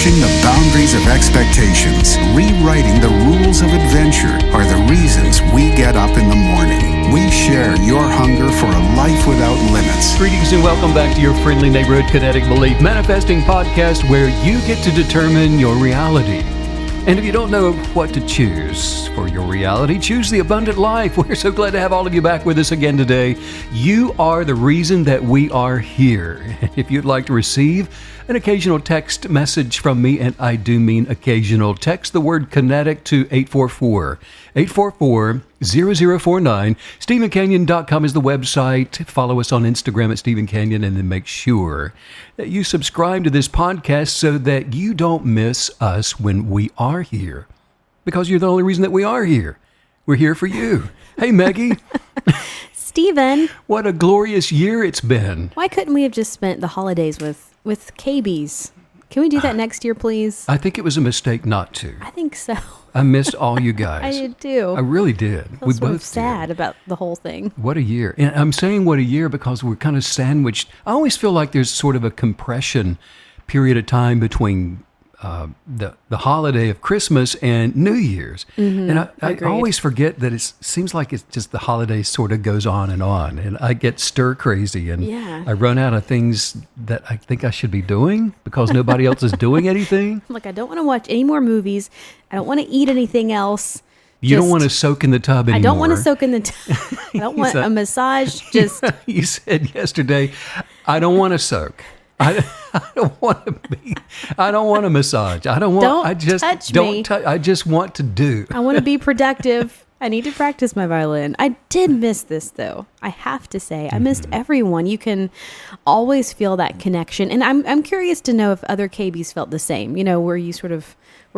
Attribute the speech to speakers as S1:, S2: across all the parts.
S1: Pushing the boundaries of expectations, rewriting the rules of adventure are the reasons we get up in the morning. We share your hunger for a life without limits.
S2: Greetings and welcome back to your friendly neighborhood Kinetic Belief Manifesting Podcast, where you get to determine your reality. And if you don't know what to choose for your reality, choose the abundant life. We're so glad to have all of you back with us again today. You are the reason that we are here. If you'd like to receive an occasional text message from me, and I do mean occasional, text the word kinetic to 844-844-0049. StephenCanyon.com is the website. Follow us on Instagram at Stephen Canyon, and then make sure that you subscribe to this podcast so that you don't miss us when we are here. Because you're the only reason that we are here. We're here for you. Hey, Maggie.
S3: Stephen.
S2: What a glorious year it's been.
S3: Why couldn't we have just spent the holidays with KBs? Can we do that next year, please?
S2: I think it was a mistake not to.
S3: I think so.
S2: I missed all you guys.
S3: I did too.
S2: I really did.
S3: I was both sad about the whole thing.
S2: What a year. And I'm saying what a year because we're kind of sandwiched. I always feel like there's sort of a compression period of time between the holiday of Christmas and New Year's. Mm-hmm. And I always forget that it seems like it's just the holiday sort of goes on. And I get stir crazy and I run out of things that I think I should be doing because nobody else is doing anything.
S3: Like, I don't want to watch any more movies. I don't want to eat anything else.
S2: You don't want to soak in the tub anymore.
S3: I don't want to soak in the tub. I don't want a massage. Just
S2: You said yesterday, I don't want to soak. I don't want to be. I don't want a massage. I don't want.
S3: Don't
S2: I just
S3: touch
S2: don't.
S3: me.
S2: I just want to do.
S3: I want to be productive. I need to practice my violin. I did miss this, though. I have to say, I missed everyone. You can always feel that connection, and I'm curious to know if other KBs felt the same. You know, were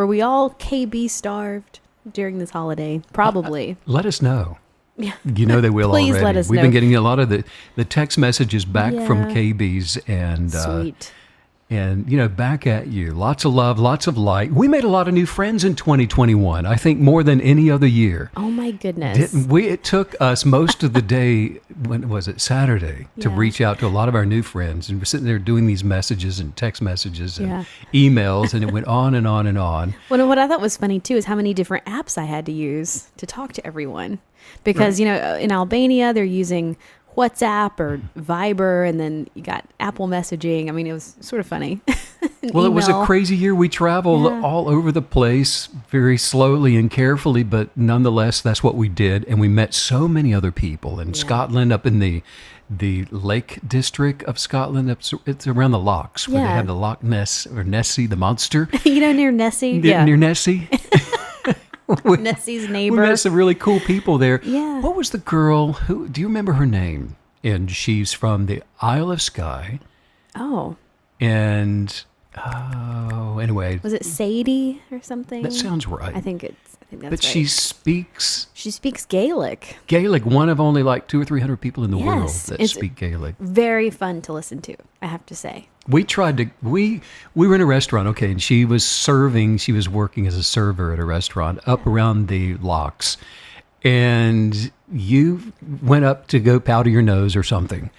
S3: we all KB starved during this holiday? Probably.
S2: Let us know. Yeah. You know they will
S3: Please
S2: already.
S3: Let us
S2: We've
S3: know.
S2: been getting a lot of the text messages back from KBs and
S3: Sweet.
S2: And, back at you. Lots of love, lots of light. We made a lot of new friends in 2021, I think more than any other year.
S3: Oh, my goodness.
S2: Didn't we? It took us most of the day, when was it, Saturday, to reach out to a lot of our new friends. And we're sitting there doing these messages and text messages and emails, and it went on and on and on.
S3: Well, what I thought was funny, too, is how many different apps I had to use to talk to everyone. Because, in Albania, they're using WhatsApp or Viber, and then you got Apple messaging. I mean, it was sort of funny.
S2: Well, it was a crazy year. We traveled all over the place very slowly and carefully, but nonetheless, that's what we did. And we met so many other people in Scotland, up in the Lake District of Scotland. It's around the Lochs, where they have the Loch Ness, or Nessie, the monster.
S3: Near Nessie?
S2: Near Nessie.
S3: Nessie's neighbor.
S2: We met some really cool people there.
S3: Yeah.
S2: What was the girl do you remember her name? And she's from the Isle of Skye.
S3: Oh.
S2: And anyway.
S3: Was it Sadie or something?
S2: That sounds right.
S3: I think that's
S2: but
S3: right.
S2: she speaks
S3: Gaelic.
S2: Gaelic, one of only like 200 or 300 people in the world that speak Gaelic.
S3: Very fun to listen to, I have to say.
S2: We were in a restaurant, okay, and she was working as a server at a restaurant up around the Lochs, and you went up to go powder your nose or something.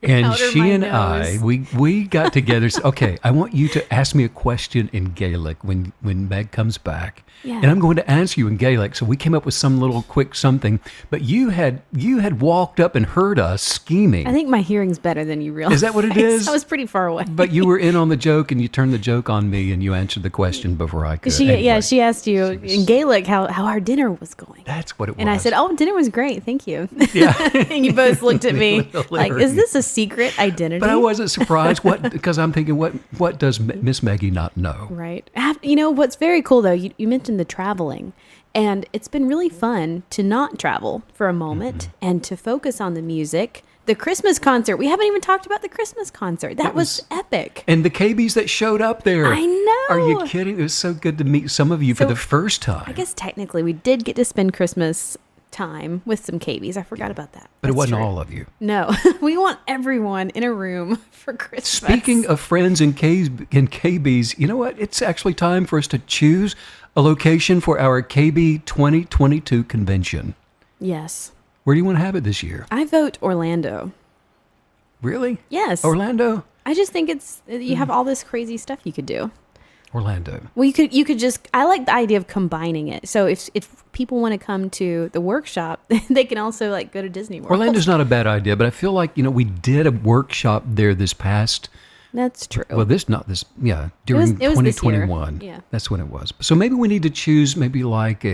S2: And she and I, we got together. Said, okay, I want you to ask me a question in Gaelic when Meg comes back, and I'm going to answer you in Gaelic. So we came up with some little quick something. But you had walked up and heard us scheming.
S3: I think my hearing's better than you realize.
S2: Is that what it is?
S3: I was pretty far away.
S2: But you were in on the joke, and you turned the joke on me, and you answered the question before I could.
S3: She asked you in Gaelic how our dinner was going.
S2: That's what it was.
S3: And I said, "Oh, dinner was great, thank you."
S2: Yeah.
S3: And you both looked at me like, "Is this a secret identity?"
S2: But I wasn't surprised. Because I'm thinking, what does Miss Maggie not know?
S3: Right. What's very cool though, you mentioned the traveling, and it's been really fun to not travel for a moment and to focus on the music. The Christmas concert. We haven't even talked about the Christmas concert. That was epic.
S2: And the KBs that showed up there.
S3: I know.
S2: Are you kidding? It was so good to meet some of you for the first time.
S3: I guess technically we did get to spend Christmas time with some KBs. I forgot about that.
S2: But it wasn't all of you.
S3: No. We want everyone in a room for Christmas.
S2: Speaking of friends and KBs, you know what? It's actually time for us to choose a location for our KB 2022 convention.
S3: Yes.
S2: Where do you want to have it this year?
S3: I vote Orlando.
S2: Really?
S3: Yes.
S2: Orlando?
S3: I just think you have all this crazy stuff you could do.
S2: Orlando.
S3: Well, you could just, I like the idea of combining it. So if people want to come to the workshop, they can also like go to Disney World.
S2: Orlando's not a bad idea, but I feel like, we did a workshop there this past.
S3: That's true.
S2: Well, during
S3: it was this year.
S2: 2021.
S3: Yeah.
S2: That's when it was. So maybe we need to choose maybe like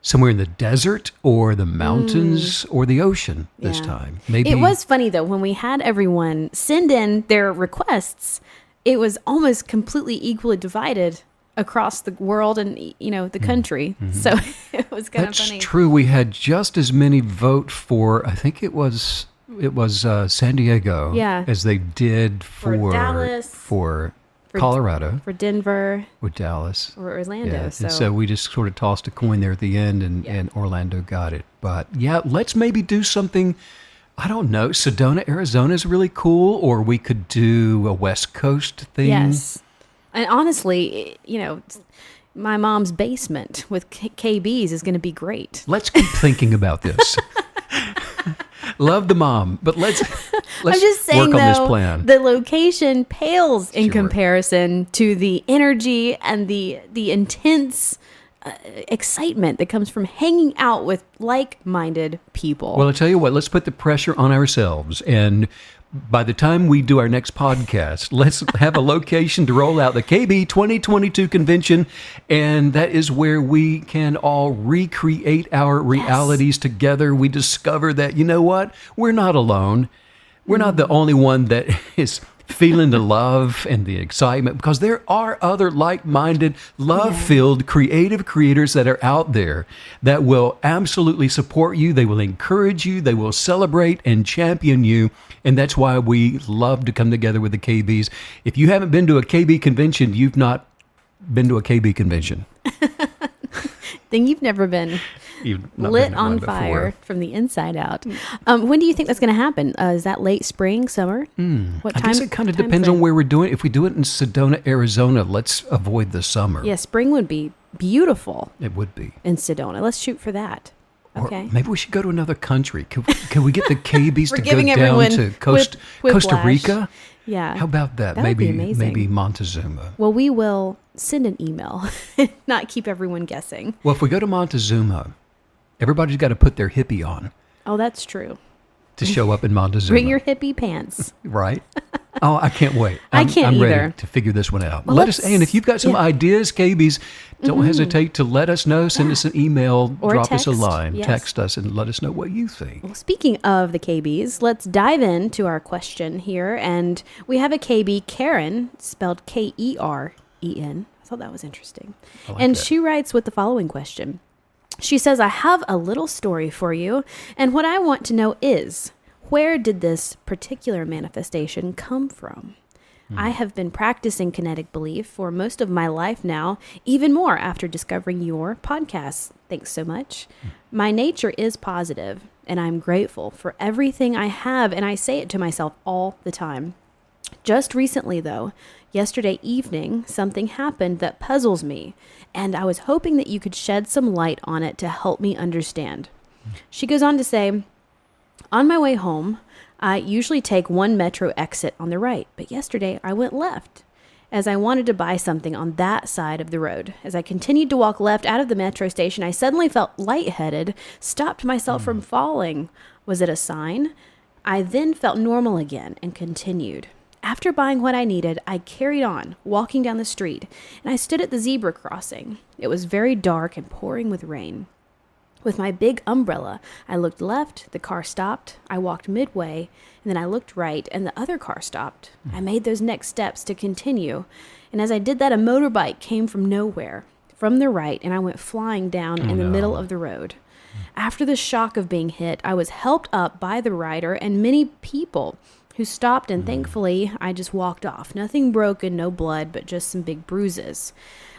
S2: somewhere in the desert or the mountains or the ocean this
S3: Yeah.
S2: time. Maybe
S3: It was funny though, when we had everyone send in their requests, it was almost completely equally divided across the world and, the country. So it was kind of
S2: That's
S3: funny.
S2: true. We had just as many vote for, I think it was San Diego,
S3: Yeah.
S2: as they did for
S3: Dallas,
S2: for Colorado,
S3: For Denver
S2: with Dallas.
S3: or Orlando.
S2: Yeah,
S3: So,
S2: and so we just sort of tossed a coin there at the end, and Orlando got it. But yeah, let's maybe do something. I don't know. Sedona, Arizona is really cool, or we could do a West Coast thing.
S3: yes. And honestly, my mom's basement with KBs is going to be great.
S2: Let's keep thinking about this. Love the mom, but let's
S3: I'm just saying,
S2: work on this
S3: though,
S2: plan.
S3: the location pales in
S2: Sure.
S3: comparison to the energy and the intense excitement that comes from hanging out with like-minded people.
S2: Well, I'll tell you what, let's put the pressure on ourselves. And by the time we do our next podcast, let's have a location to roll out the KB 2022 convention. And that is where we can all recreate our realities together. We discover that, you know what? We're not alone. We're not the only one that is feeling the love and the excitement, because there are other like-minded, love-filled, creative creators that are out there that will absolutely support you. They will encourage you. They will celebrate and champion you. And that's why we love to come together with the KBs. If you haven't been to a KB convention, you've not been to a KB convention.
S3: Thing you've never been
S2: You've not
S3: lit
S2: been to
S3: on
S2: one
S3: fire
S2: before.
S3: from the inside out. When do you think that's going to happen? Is that late spring, summer? What
S2: I
S3: time?
S2: guess it kind of
S3: time
S2: depends
S3: frame?
S2: on where we're doing it. If we do it in Sedona, Arizona, let's avoid the summer.
S3: Yeah, spring would be beautiful
S2: It would be.
S3: in Sedona. Let's shoot for that.
S2: Or
S3: Okay.
S2: maybe we should go to another country. Can we get the KBs
S3: We're
S2: to go
S3: giving
S2: down
S3: everyone
S2: to Costa
S3: whiplash.
S2: Rica?
S3: Yeah.
S2: How about that?
S3: That would be
S2: maybe
S3: amazing.
S2: maybe Montezuma.
S3: Well, we will send an email, not keep everyone guessing.
S2: Well, if we go to Montezuma, everybody's got to put their hippie on
S3: Oh, that's true.
S2: to show up in Montezuma.
S3: Bring your hippie pants.
S2: right? Oh, I can't wait.
S3: I can't
S2: I'm
S3: either.
S2: ready to figure this one out.
S3: Well,
S2: Let us,
S3: let's-
S2: and if you've got some
S3: yeah.
S2: ideas, KBs, don't hesitate to let us know. Send us an email,
S3: Or
S2: drop us a
S3: text,
S2: line,
S3: yes.
S2: text us, and let us know what you think.
S3: Well, speaking of the KBs, let's dive into our question here. And we have a KB, Karen, spelled Keren. I thought that was interesting.
S2: I like
S3: And
S2: that.
S3: she writes with the following question. She says, I have a little story for you. And what I want to know is, where did this particular manifestation come from? I have been practicing kinetic belief for most of my life now, even more after discovering your podcast. Thanks so much. My nature is positive, and I'm grateful for everything I have, and I say it to myself all the time. Just recently, though, yesterday evening, something happened that puzzles me, and I was hoping that you could shed some light on it to help me understand. She goes on to say, on my way home, I usually take one metro exit on the right, but yesterday I went left as I wanted to buy something on that side of the road. As I continued to walk left out of the metro station, I suddenly felt lightheaded, stopped myself from falling. Was it a sign? I then felt normal again and continued. After buying what I needed, I carried on, walking down the street, and I stood at the zebra crossing. It was very dark and pouring with rain. With my big umbrella, I looked left, the car stopped, I walked midway, and then I looked right, and the other car stopped. I made those next steps to continue, and as I did that, a motorbike came from nowhere, from the right, and I went flying down in the middle of the road. After the shock of being hit, I was helped up by the rider and many people who stopped, and thankfully, I just walked off. Nothing broken, no blood, but just some big bruises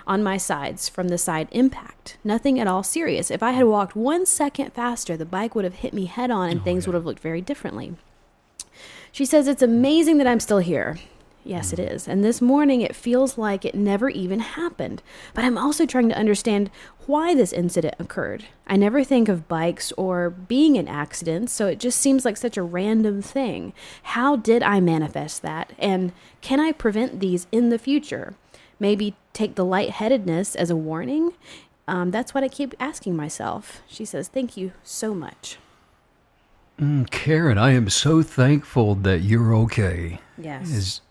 S3: on my sides from the side impact. Nothing at all serious. If I had walked 1 second faster, the bike would have hit me head on and things would have looked very differently. She says, it's amazing that I'm still here. Yes, it is. And this morning, it feels like it never even happened. But I'm also trying to understand why this incident occurred. I never think of bikes or being in accidents, so it just seems like such a random thing. How did I manifest that? And can I prevent these in the future? maybe take the lightheadedness as a warning? That's what I keep asking myself. She says, thank you so much.
S2: Karen, I am so thankful that you're okay.
S3: Yes.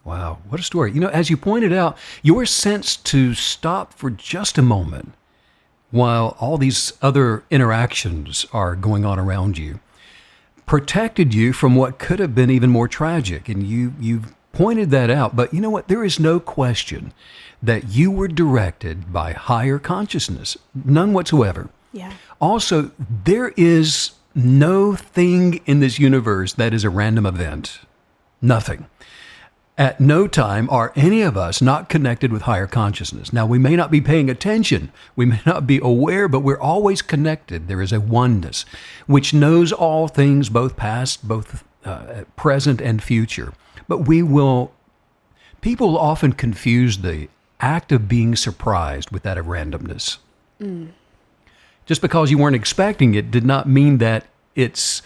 S2: Wow, what a story. As you pointed out, your sense to stop for just a moment while all these other interactions are going on around you protected you from what could have been even more tragic. And you've pointed that out. But you know what? There is no question that you were directed by higher consciousness. None whatsoever.
S3: Yeah.
S2: Also, there is no thing in this universe that is a random event. Nothing. At no time are any of us not connected with higher consciousness. Now, we may not be paying attention, we may not be aware, but we're always connected. There is a oneness which knows all things, both past, both present and future. But people often confuse the act of being surprised with that of randomness. Just because you weren't expecting it did not mean that it's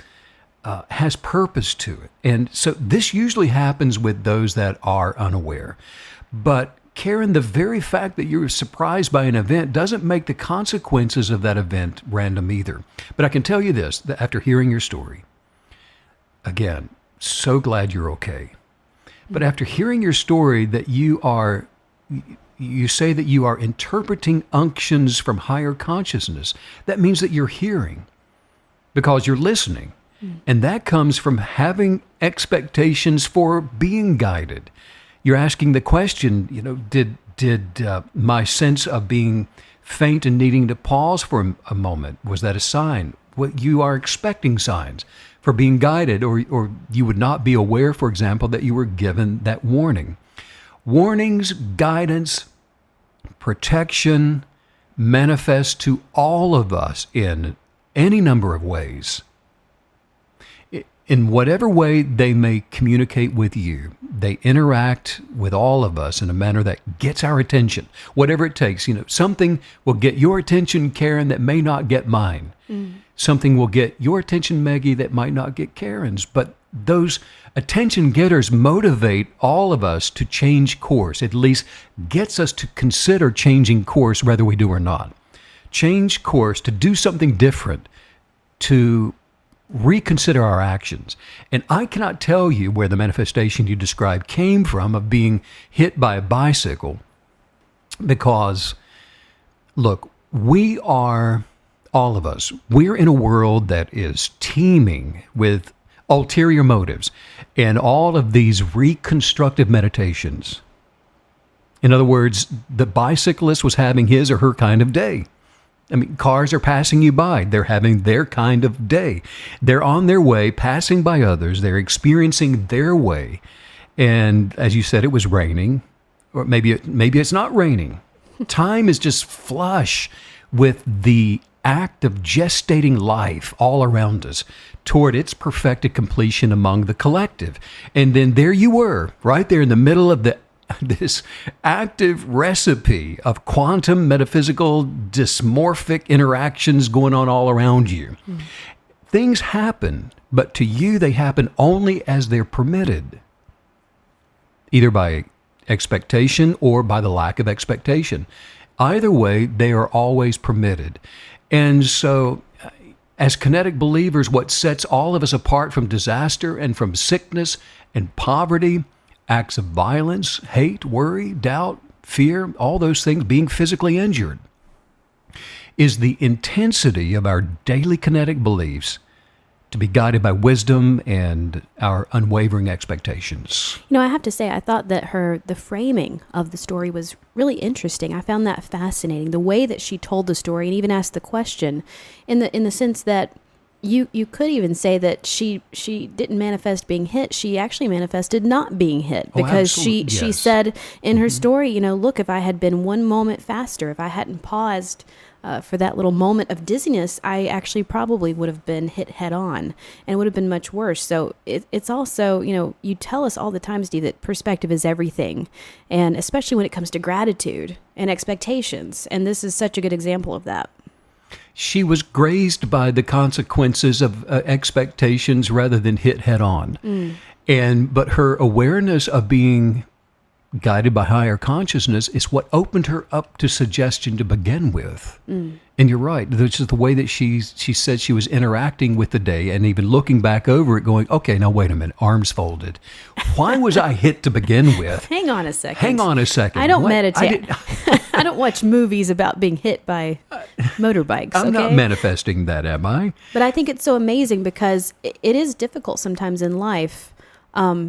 S2: has purpose to it. And so this usually happens with those that are unaware. But Karen, the very fact that you're surprised by an event doesn't make the consequences of that event random either. But I can tell you this, that after hearing your story, again, so glad you're okay. But after hearing your story that you say that you are interpreting unctions from higher consciousness, that means that you're hearing because you're listening. And that comes from having expectations for being guided. You're asking the question, did my sense of being faint and needing to pause for a moment, was that a sign? What you are expecting signs for being guided, or you would not be aware, for example, that you were given that warning. Warnings, guidance, protection manifest to all of us in any number of ways. In whatever way they may communicate with you, they interact with all of us in a manner that gets our attention. Whatever it takes, something will get your attention, Karen, that may not get mine. Something will get your attention, Maggie, that might not get Karen's. But those attention getters motivate all of us to change course, at least gets us to consider changing course, whether we do or not. Change course, to do something different, to reconsider our actions. And I cannot tell you where the manifestation you described came from of being hit by a bicycle, because, look, we are, all of us, we're in a world that is teeming with ulterior motives and all of these reconstructive meditations. In other words, the bicyclist was having his or her kind of day. I mean, cars are passing you by. They're having their kind of day. They're on their way, passing by others. They're experiencing their way. And as you said, it was raining, or maybe it's not raining. Time is just flush with the act of gestating life all around us toward its perfected completion among the collective. And then there you were, right there in the middle of this active recipe of quantum metaphysical dysmorphic interactions going on all around you. Things happen, but to you they happen only as they're permitted, either by expectation or by the lack of expectation. Either way, they are always permitted. And so, as kinetic believers, what sets all of us apart from disaster and from sickness and poverty, acts of violence, hate, worry, doubt, fear, all those things, being physically injured, is the intensity of our daily kinetic beliefs to be guided by wisdom and our unwavering expectations.
S3: I have to say, I thought that the framing of the story was really interesting. I found that fascinating, the way that she told the story and even asked the question, in the sense that you could even say that she didn't manifest being hit. She actually manifested not being hit, because she said in her story, look, if I had been one moment faster, if I hadn't paused for that little moment of dizziness, I actually probably would have been hit head on, and it would have been much worse. So it's also, you tell us all the time, Steve, that perspective is everything, and especially when it comes to gratitude and expectations. And this is such a good example of that.
S2: She was grazed by the consequences of expectations rather than hit head on. But her awareness of being guided by higher consciousness, is what opened her up to suggestion to begin with. And you're right. This is the way that she said she was interacting with the day, and even looking back over it going, okay, now wait a minute, arms folded. Why was I hit to begin with?
S3: Hang on a second.
S2: Hang on a second.
S3: I don't meditate. I don't watch movies about being hit by motorbikes.
S2: I'm not manifesting that, am I?
S3: But I think it's so amazing because it is difficult sometimes in life.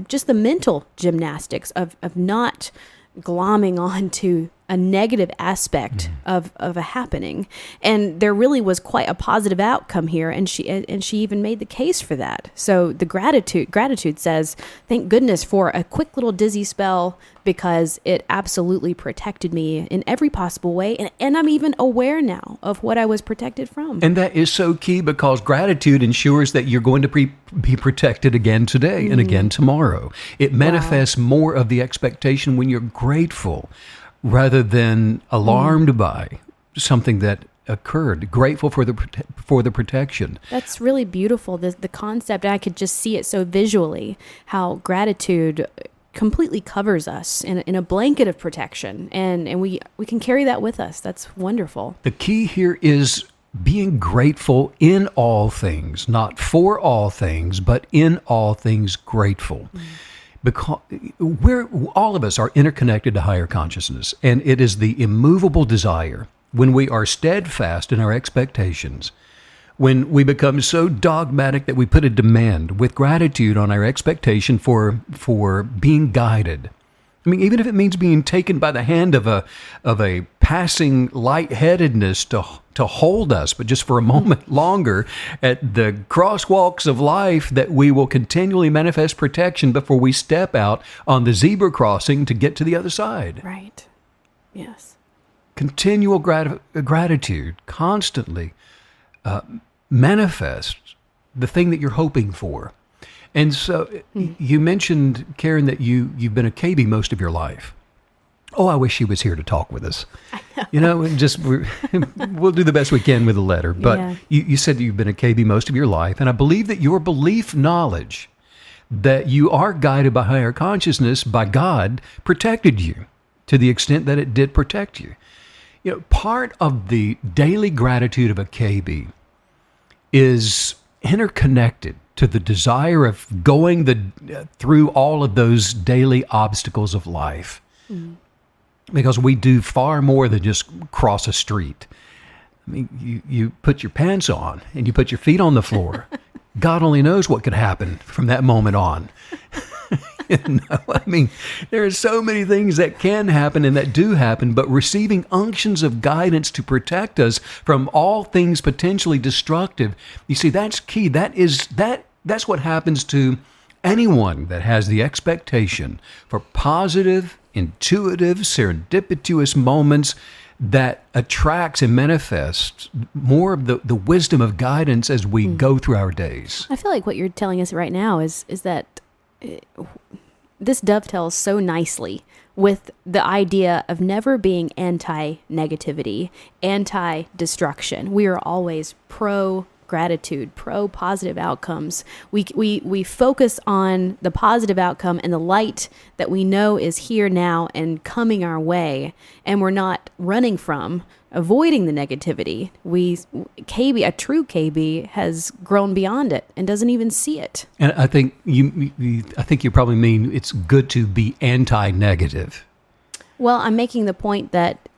S3: Just the mental gymnastics of not glomming onto a negative aspect of a happening. And there really was quite a positive outcome here, and she even made the case for that. So the gratitude says, thank goodness for a quick little dizzy spell, because it absolutely protected me in every possible way, and I'm even aware now of what I was protected from.
S2: And that is so key, because gratitude ensures that you're going to be protected again today and again tomorrow. It manifests more of the expectation when you're grateful, rather than alarmed by something that occurred. Grateful for the protection.
S3: That's really beautiful. The concept, I could just see it so visually, how gratitude completely covers us in a blanket of protection, and we can carry that with us. That's wonderful.
S2: The key here is being grateful in all things, not for all things, but in all things grateful. Because all of us are interconnected to higher consciousness, and it is the immovable desire, when we are steadfast in our expectations, when we become so dogmatic that we put a demand with gratitude on our expectation for being guided. I mean, even if it means being taken by the hand of a passing lightheadedness to hold us, but just for a moment longer at the crosswalks of life, that we will continually manifest protection before we step out on the zebra crossing to get to the other side.
S3: Right. Yes.
S2: Continual gratitude, constantly manifest the thing that you're hoping for. And so you mentioned, Karen, that you've been a KB most of your life. Oh, I wish she was here to talk with us. I know. We'll do the best we can with a letter. But you said that you've been a KB most of your life. And I believe that your belief knowledge that you are guided by higher consciousness, by God, protected you to the extent that it did protect you. You know, part of the daily gratitude of a KB is interconnected to the desire of going through all of those daily obstacles of life. Because we do far more than just cross a street. I mean, you put your pants on and you put your feet on the floor. God only knows what could happen from that moment on. I mean, there are so many things that can happen and that do happen, but receiving unctions of guidance to protect us from all things potentially destructive, you see, that's key. That's what happens to anyone that has the expectation for positive, intuitive, serendipitous moments that attracts and manifests more of the wisdom of guidance as we go through our days.
S3: I feel like what you're telling us right now is that this dovetails so nicely with the idea of never being anti-negativity, anti-destruction. We are always pro-gratitude, pro-positive outcomes. We focus on the positive outcome and the light that we know is here now and coming our way, and we're not running from, avoiding the negativity. A true KB has grown beyond it and doesn't even see it.
S2: And I think you probably mean it's good to be anti-negative.
S3: Well, I'm making the point that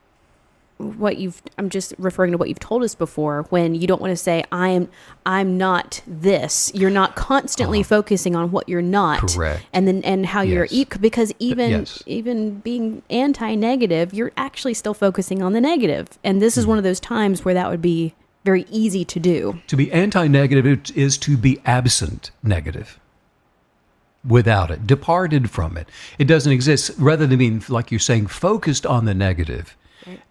S3: I'm just referring to what you've told us before, when you don't want to say, I'm not this. You're not constantly focusing on what you're not.
S2: Correct.
S3: And how you're, because even being anti-negative, you're actually still focusing on the negative. And this is one of those times where that would be very easy to do.
S2: To be anti-negative is to be absent negative. Without it, departed from it. It doesn't exist. Rather than being, like you're saying, focused on the negative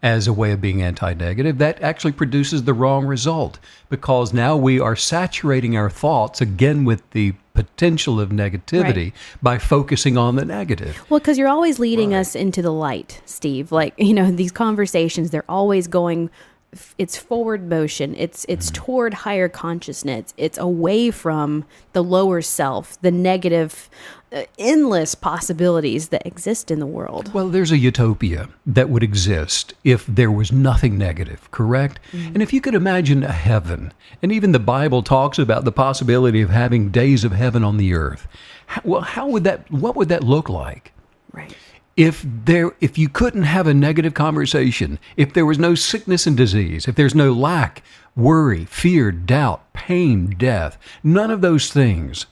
S2: as a way of being anti-negative, that actually produces the wrong result, because now we are saturating our thoughts again with the potential of negativity by focusing on the negative.
S3: Well, because you're always leading us into the light, Steve. Like, these conversations, they're always going it's forward motion. It's toward higher consciousness. It's away from the lower self, the negative, endless possibilities that exist in the world.
S2: Well, there's a utopia that would exist if there was nothing negative, correct? And if you could imagine a heaven, and even the Bible talks about the possibility of having days of heaven on the earth, what would that look like?
S3: Right.
S2: If you couldn't have a negative conversation, if there was no sickness and disease, if there's no lack, worry, fear, doubt, pain, death, none of those things,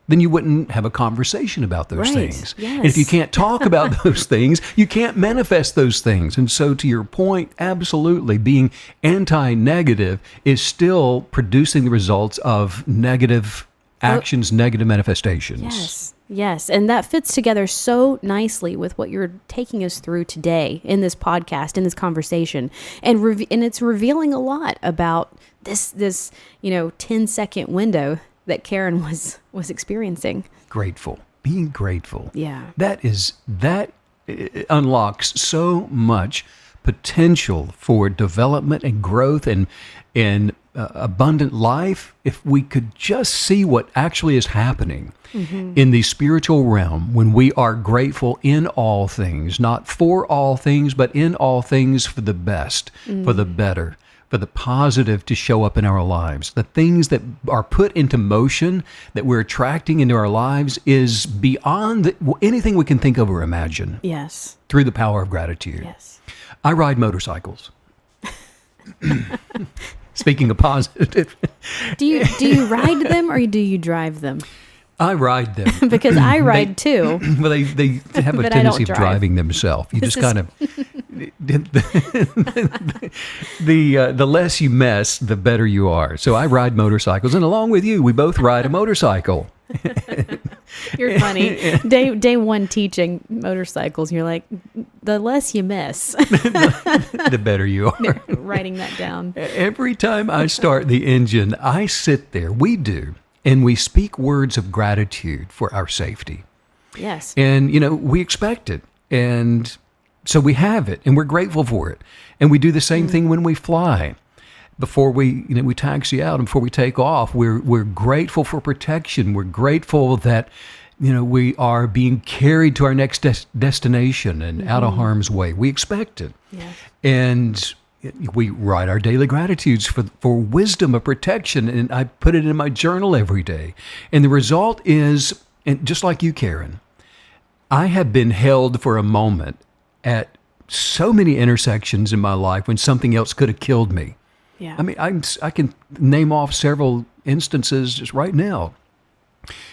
S2: then you wouldn't have a conversation about those things.
S3: Yes.
S2: And if you can't talk about those things, you can't manifest those things. And so to your point, absolutely, being anti-negative is still producing the results of negative actions, negative manifestations.
S3: Yes. And that fits together so nicely with what you're taking us through today in this podcast, in this conversation. And it's revealing a lot about this 10-second window that Karen was experiencing.
S2: Being grateful.
S3: Yeah.
S2: That unlocks so much potential for development and growth and abundant life if we could just see what actually is happening in the spiritual realm when we are grateful in all things, not for all things, but in all things for the best, for the better, for the positive to show up in our lives. The things that are put into motion that we're attracting into our lives is beyond anything we can think of or imagine.
S3: Yes.
S2: Through the power of gratitude.
S3: Yes.
S2: I ride motorcycles. Speaking of positive.
S3: Do you ride them or do you drive them?
S2: I ride them.
S3: Because I ride too.
S2: Well, they have a
S3: But I
S2: tendency
S3: don't
S2: of
S3: drive.
S2: driving themselves. You just kind of the less you mess, the better you are. So I ride motorcycles, and along with you, we both ride a motorcycle.
S3: You're funny. Day one teaching motorcycles, you're like, the less you miss.
S2: The better you are.
S3: Writing that down.
S2: Every time I start the engine, I sit there. We do. And we speak words of gratitude for our safety.
S3: Yes.
S2: And, we expect it. And so we have it and we're grateful for it. And we do the same thing when we fly. Before we taxi out and before we take off, we're grateful for protection. We're grateful that, we are being carried to our next destination and out of harm's way. We expect it.
S3: Yes.
S2: And we write our daily gratitudes for wisdom of protection, and I put it in my journal every day. And the result is, and just like you, Karen, I have been held for a moment at so many intersections in my life when something else could have killed me.
S3: Yeah.
S2: I mean, I can name off several instances just right now.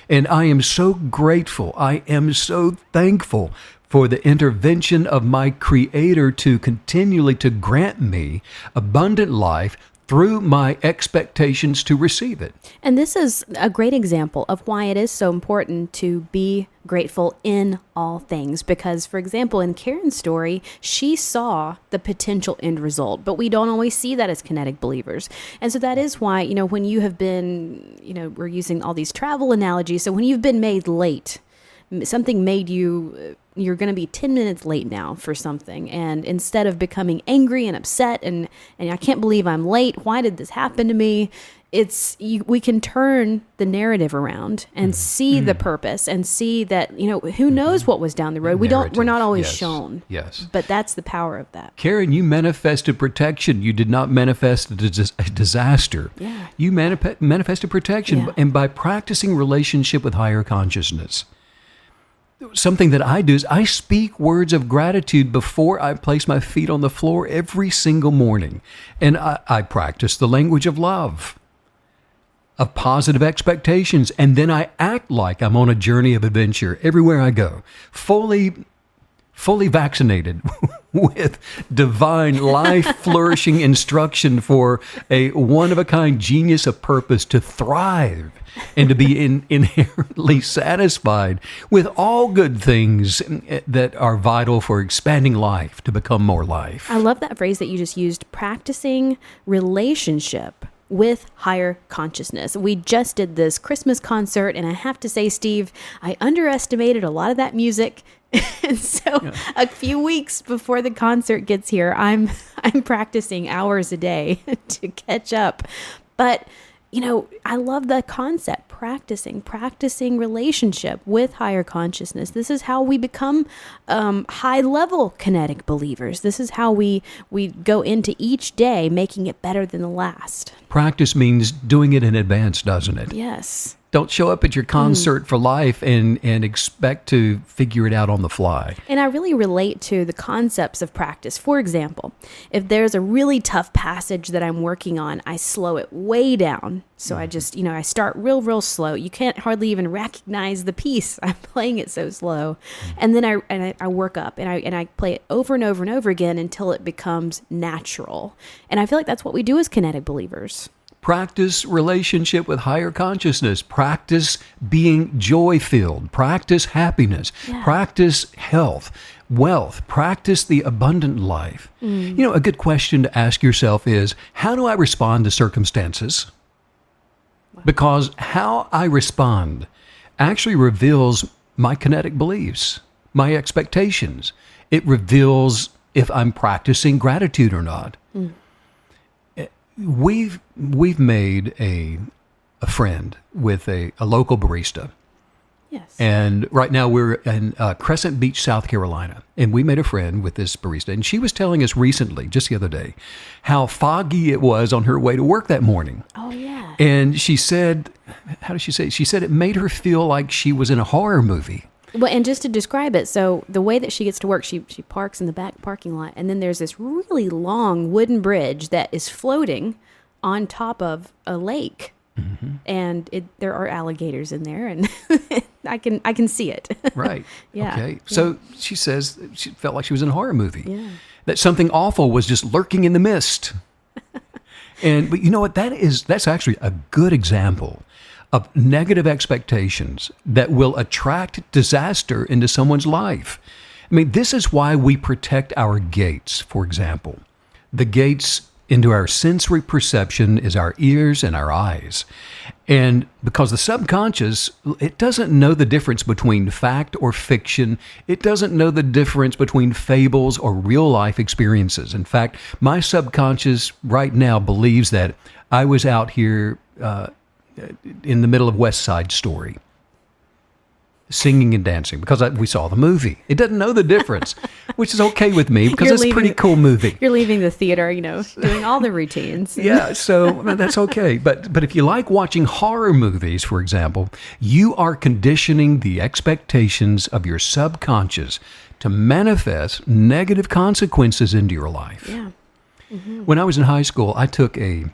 S2: And I am so grateful. I am so thankful for the intervention of my Creator to continually to grant me abundant life through my expectations to receive it.
S3: And this is a great example of why it is so important to be grateful in all things. Because, for example, in Karen's story, she saw the potential end result, but we don't always see that as kinetic believers. And so that is why, when you have been, we're using all these travel analogies. So when you've been made late, something made you're going to be 10 minutes late now for something. And instead of becoming angry and upset and I can't believe I'm late, why did this happen to me? We can turn the narrative around and see the purpose and see that, who knows what was down the road. We're not always shown.
S2: Yes.
S3: But that's the power of that.
S2: Karen, you manifested protection. You did not manifest a disaster.
S3: Yeah.
S2: You manifested protection.
S3: Yeah.
S2: And by practicing relationship with higher consciousness, something that I do is I speak words of gratitude before I place my feet on the floor every single morning. And I practice the language of love, of positive expectations. And then I act like I'm on a journey of adventure everywhere I go, fully vaccinated with divine life flourishing instruction for a one-of-a-kind genius of purpose to thrive and to be inherently satisfied with all good things that are vital for expanding life to become more life.
S3: I love that phrase that you just used, practicing relationship with higher consciousness. We just did this Christmas concert, and I have to say, Steve, I underestimated a lot of that music And so a few weeks before the concert gets here, I'm practicing hours a day to catch up. But I love the concept, practicing relationship with higher consciousness. This is how we become high-level kinetic believers. This is how we go into each day making it better than the last.
S2: Practice means doing it in advance, doesn't it?
S3: Yes.
S2: Don't show up at your concert for life and expect to figure it out on the fly.
S3: And I really relate to the concepts of practice. For example, if there's a really tough passage that I'm working on, I slow it way down. So I just, I start real slow. You can't hardly even recognize the piece. I'm playing it so slow. And then I work up and I play it over and over and over again until it becomes natural. And I feel like that's what we do as kinetic believers.
S2: Practice relationship with higher consciousness. Practice being joy-filled. Practice happiness.
S3: Yeah.
S2: Practice health, wealth. Practice the abundant life. A good question to ask yourself is, how do I respond to circumstances? Because how I respond actually reveals my kinetic beliefs, my expectations. It reveals if I'm practicing gratitude or not. We've made a friend with a local barista.
S3: Yes.
S2: And right now we're in Crescent Beach, South Carolina. And we made a friend with this barista. And she was telling us recently, just the other day, how foggy it was on her way to work that morning.
S3: Oh, yeah.
S2: And she said, how did she say it? She said it made her feel like she was in a horror movie.
S3: Well, and just to describe it, so the way that she gets to work, she parks in the back parking lot, and then there's this really long wooden bridge that is floating on top of a lake, and there are alligators in there, and I can see it.
S2: Right.
S3: Yeah.
S2: Okay. So she says she felt like she was in a horror movie.
S3: Yeah.
S2: That something awful was just lurking in the mist. But you know what? That's actually a good example of negative expectations that will attract disaster into someone's life. I mean, this is why we protect our gates, for example. The gates into our sensory perception is our ears and our eyes. And because the subconscious, it doesn't know the difference between fact or fiction. It doesn't know the difference between fables or real life experiences. In fact, my subconscious right now believes that I was out here in the middle of West Side Story, singing and dancing, because we saw the movie. It doesn't know the difference, which is okay with me because it's a pretty cool movie.
S3: You're leaving the theater, doing all the routines.
S2: Yeah, so that's okay. But if you like watching horror movies, for example, you are conditioning the expectations of your subconscious to manifest negative consequences into your life.
S3: Yeah.
S2: When I was in high school, I took a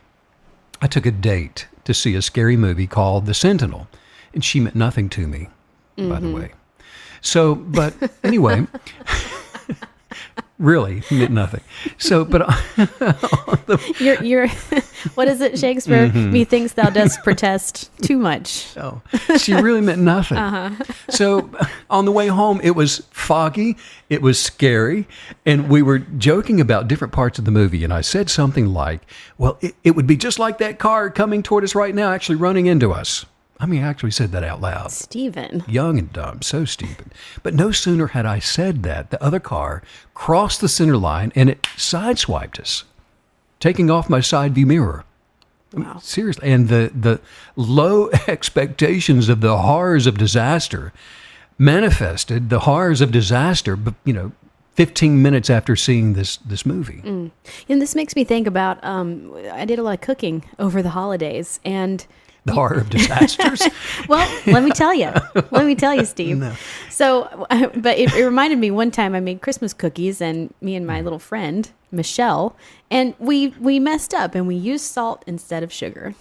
S2: date to see a scary movie called The Sentinel, and she meant nothing to me, by the way. So, but anyway, really meant nothing. So, but
S3: you're what is it, Shakespeare? Methinks thou dost protest too much.
S2: Oh, she really meant nothing. So on the way home, it was foggy, it was scary, and we were joking about different parts of the movie. And I said something like, well, it would be just like that car coming toward us right now, actually running into us. I mean, I actually said that out loud.
S3: Stephen.
S2: Young and dumb, so stupid. But no sooner had I said that, the other car crossed the center line and it sideswiped us, taking off my side view mirror.
S3: Wow.
S2: Seriously. And the low expectations of the horrors of disaster manifested the horrors of disaster, 15 minutes after seeing this movie.
S3: And this makes me think about, I did a lot of cooking over the holidays, and
S2: the horror of disasters.
S3: Well, let me tell you. Steve.
S2: No.
S3: So, but it reminded me one time I made Christmas cookies, and me and my little friend, Michelle, and we messed up and we used salt instead of sugar.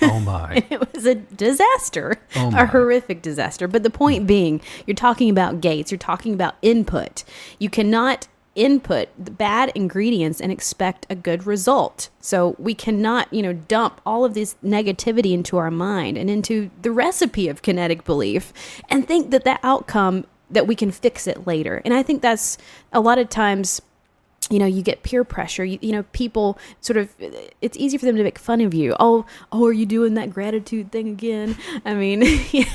S2: Oh my.
S3: And it was a disaster,
S2: Oh my.
S3: a horrific disaster. But the point being, you're talking about gates, you're talking about input. You cannot input the bad ingredients and expect a good result. So we cannot, dump all of this negativity into our mind and into the recipe of kinetic belief and think that outcome, that we can fix it later. And I think that's a lot of times you get peer pressure. People sort of, it's easy for them to make fun of you. Oh, are you doing that gratitude thing again? I mean, you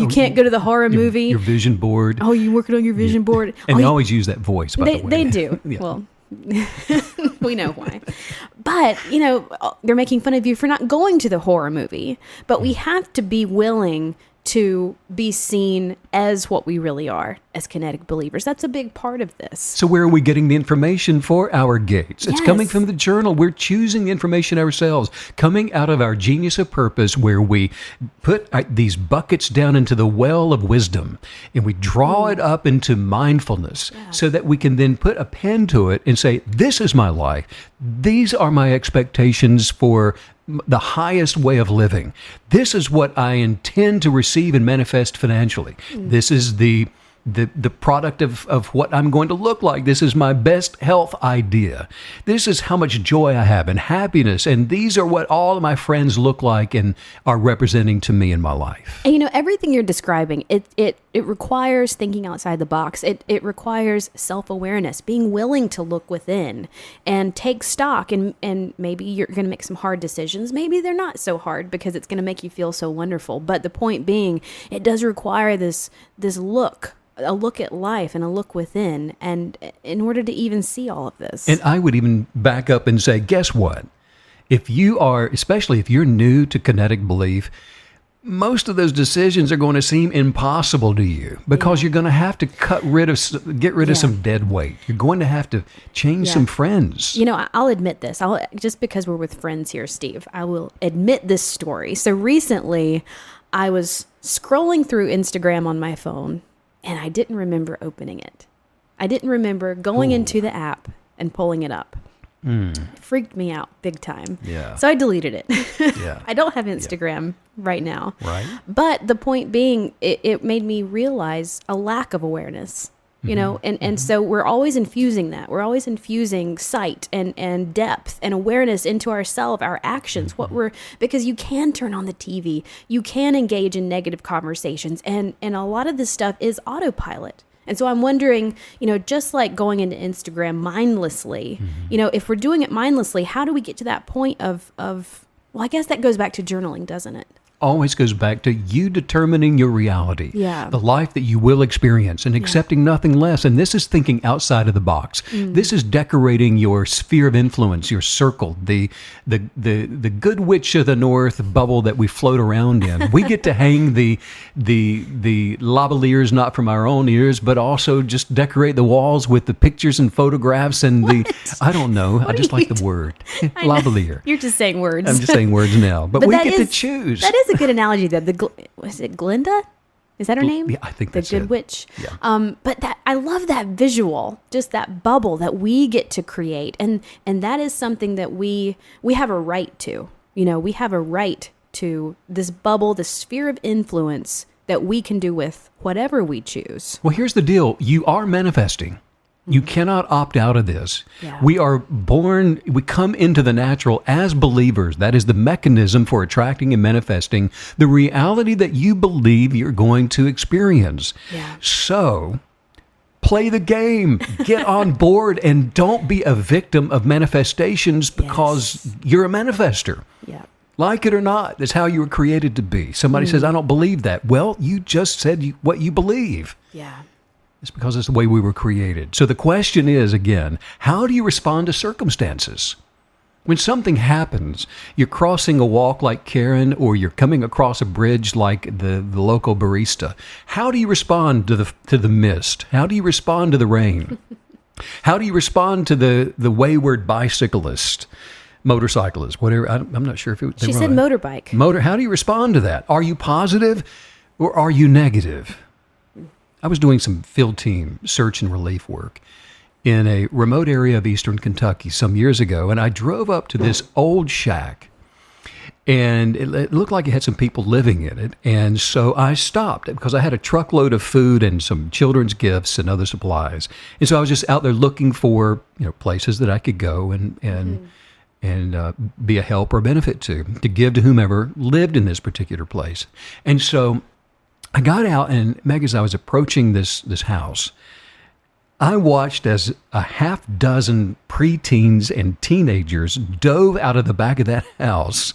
S3: can't go to the horror movie.
S2: Your vision board.
S3: Oh, you working on your vision board.
S2: And they always use that voice, by the way.
S3: They do.
S2: Yeah.
S3: Well, we know why. But, they're making fun of you for not going to the horror movie. But we have to be willing to be seen as what we really are as kinetic believers. That's a big part of this.
S2: So where are we getting the information for our gates? It's
S3: Yes.
S2: coming from the journal. We're choosing the information ourselves, coming out of our genius of purpose, where we put these buckets down into the well of wisdom and we draw it up into mindfulness so that we can then put a pen to it and say, this is my life. These are my expectations for the highest way of living. This is what I intend to receive and manifest financially. This is the product of what I'm going to look like. This is my best health idea. This is how much joy I have and happiness. And these are what all of my friends look like and are representing to me in my life.
S3: And everything you're describing, it requires thinking outside the box. It requires self-awareness, being willing to look within and take stock. And maybe you're going to make some hard decisions. Maybe they're not so hard because it's going to make you feel so wonderful. But the point being, it does require this look. A look at life and a look within, and in order to even see all of this.
S2: And I would even back up and say, guess what? Especially if you're new to kinetic belief, most of those decisions are going to seem impossible to you because you're going to have to get rid of some dead weight. You're going to have to change some friends.
S3: I'll admit this. Just because we're with friends here, Steve, I will admit this story. So recently, I was scrolling through Instagram on my phone, and I didn't remember opening it. I didn't remember going into the app and pulling it up. It freaked me out big time.
S2: Yeah.
S3: So I deleted it.
S2: Yeah.
S3: I don't have Instagram right now.
S2: Right.
S3: But the point being, it made me realize a lack of awareness. And so we're always infusing that. We're always infusing sight and depth and awareness into ourselves, our actions, because you can turn on the TV, you can engage in negative conversations, and a lot of this stuff is autopilot. And so I'm wondering, just like going into Instagram mindlessly, if we're doing it mindlessly, how do we get to that point of, well, I guess that goes back to journaling, doesn't it?
S2: Always goes back to you determining your reality,
S3: Yeah.
S2: the life that you will experience, and accepting nothing less. And this is thinking outside of the box. This is decorating your sphere of influence, your circle, the good witch of the north bubble that we float around in. We get to hang the lavaliers, not from our own ears, but also just decorate the walls with the pictures and photographs and I don't know. I just like the word lavalier.
S3: You're just saying words.
S2: I'm just saying words now, but we
S3: that
S2: get to
S3: is-
S2: choose.
S3: That is a good analogy, though. Was it Glinda? Is that her name?
S2: Yeah, I think that's
S3: the Good
S2: it.
S3: Witch.
S2: Yeah.
S3: But I love that visual, just that bubble that we get to create, and that is something that we have a right to. We have a right to this bubble, this sphere of influence that we can do with whatever we choose.
S2: Well, here's the deal. You are manifesting. You cannot opt out of this.
S3: Yeah.
S2: We come into the natural as believers. That is the mechanism for attracting and manifesting the reality that you believe you're going to experience.
S3: Yeah.
S2: So, play the game, get on board, and don't be a victim of manifestations because you're a manifester.
S3: Yeah.
S2: Like it or not, that's how you were created to be. Somebody says, I don't believe that. Well, you just said what you believe.
S3: Yeah.
S2: It's because it's the way we were created. So the question is, again, how do you respond to circumstances? When something happens, you're crossing a walk like Karen, or you're coming across a bridge like the local barista. How do you respond to the mist? How do you respond to the rain? How do you respond to the wayward bicyclist, motorcyclist, whatever? I'm not sure if it.
S3: She said motorbike.
S2: How do you respond to that? Are you positive or are you negative? I was doing some field team search and relief work in a remote area of eastern Kentucky some years ago, and I drove up to this old shack, and it looked like it had some people living in it. And so I stopped because I had a truckload of food and some children's gifts and other supplies. And so I was just out there looking for places that I could go and be a help or benefit to give to whomever lived in this particular place. And so I got out, and Meg, as I was approaching this house, I watched as a half dozen preteens and teenagers dove out of the back of that house.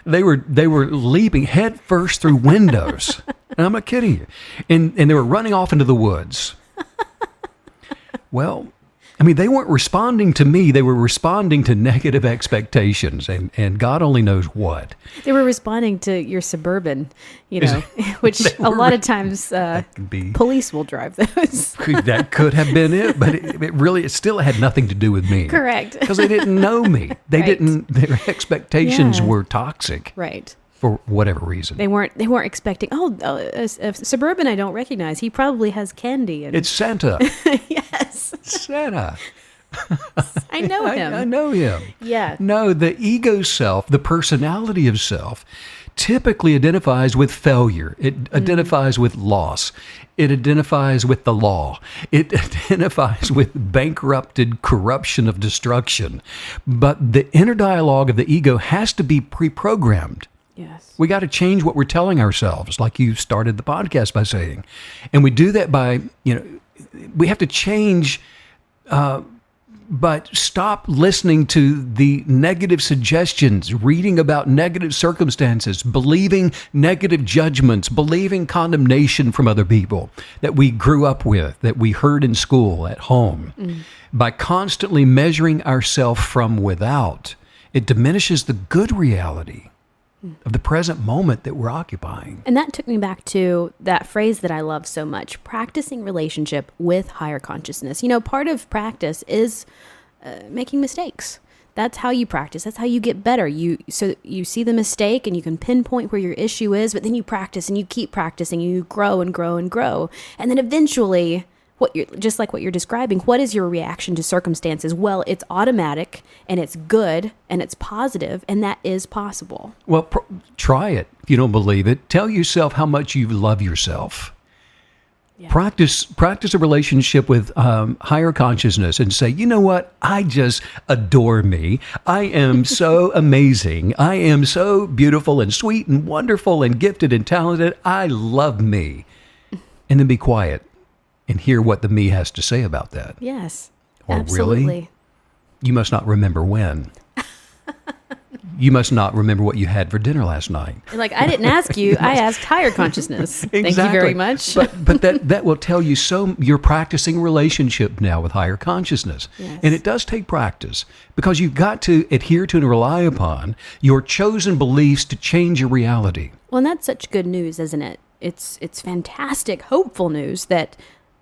S2: They were leaping head first through windows. And I'm not kidding you. And they were running off into the woods. Well, I mean, they weren't responding to me. They were responding to negative expectations, and God only knows what.
S3: They were responding to your Suburban, which a lot of times police will drive those.
S2: That could have been it, but it still had nothing to do with me.
S3: Correct.
S2: Because they didn't know me. They
S3: Right.
S2: didn't. Their expectations
S3: Yeah.
S2: were toxic.
S3: Right.
S2: For whatever reason.
S3: They weren't expecting, a Suburban I don't recognize. He probably has candy. And
S2: It's Santa.
S3: yes.
S2: Santa.
S3: I know him.
S2: I know him.
S3: Yeah.
S2: No, the ego self, the personality of self, typically identifies with failure. It identifies with loss. It identifies with the law. It identifies with bankrupted corruption of destruction. But the inner dialogue of the ego has to be pre-programmed.
S3: Yes.
S2: We got to change what we're telling ourselves, like you started the podcast by saying. And we do that by, we have to change, but stop listening to the negative suggestions, reading about negative circumstances, believing negative judgments, believing condemnation from other people that we grew up with, that we heard in school, at home. By constantly measuring ourselves from without, it diminishes the good reality of the present moment that we're occupying.
S3: And that took me back to that phrase that I love so much, practicing relationship with higher consciousness. Part of practice is making mistakes. That's how you practice. That's how you get better. So you see the mistake and you can pinpoint where your issue is, but then you practice and you keep practicing and you grow and grow and grow. And then eventually, just like what you're describing, what is your reaction to circumstances? Well, it's automatic and it's good and it's positive, and that is possible.
S2: Well, try it. If you don't believe it, tell yourself how much you love yourself.
S3: Yeah.
S2: Practice a relationship with higher consciousness and say, you know what? I just adore me. I am so amazing. I am so beautiful and sweet and wonderful and gifted and talented. I love me. And then be quiet and hear what the me has to say about that.
S3: Yes,
S2: Or
S3: absolutely.
S2: really? You must not remember when. You must not remember what you had for dinner last night.
S3: Like, I didn't ask you. I asked higher consciousness. Thank you very much.
S2: But that will tell you you're practicing relationship now with higher consciousness.
S3: Yes.
S2: And it does take practice because you've got to adhere to and rely upon your chosen beliefs to change your reality.
S3: Well, and that's such good news, isn't it? It's fantastic, hopeful news that,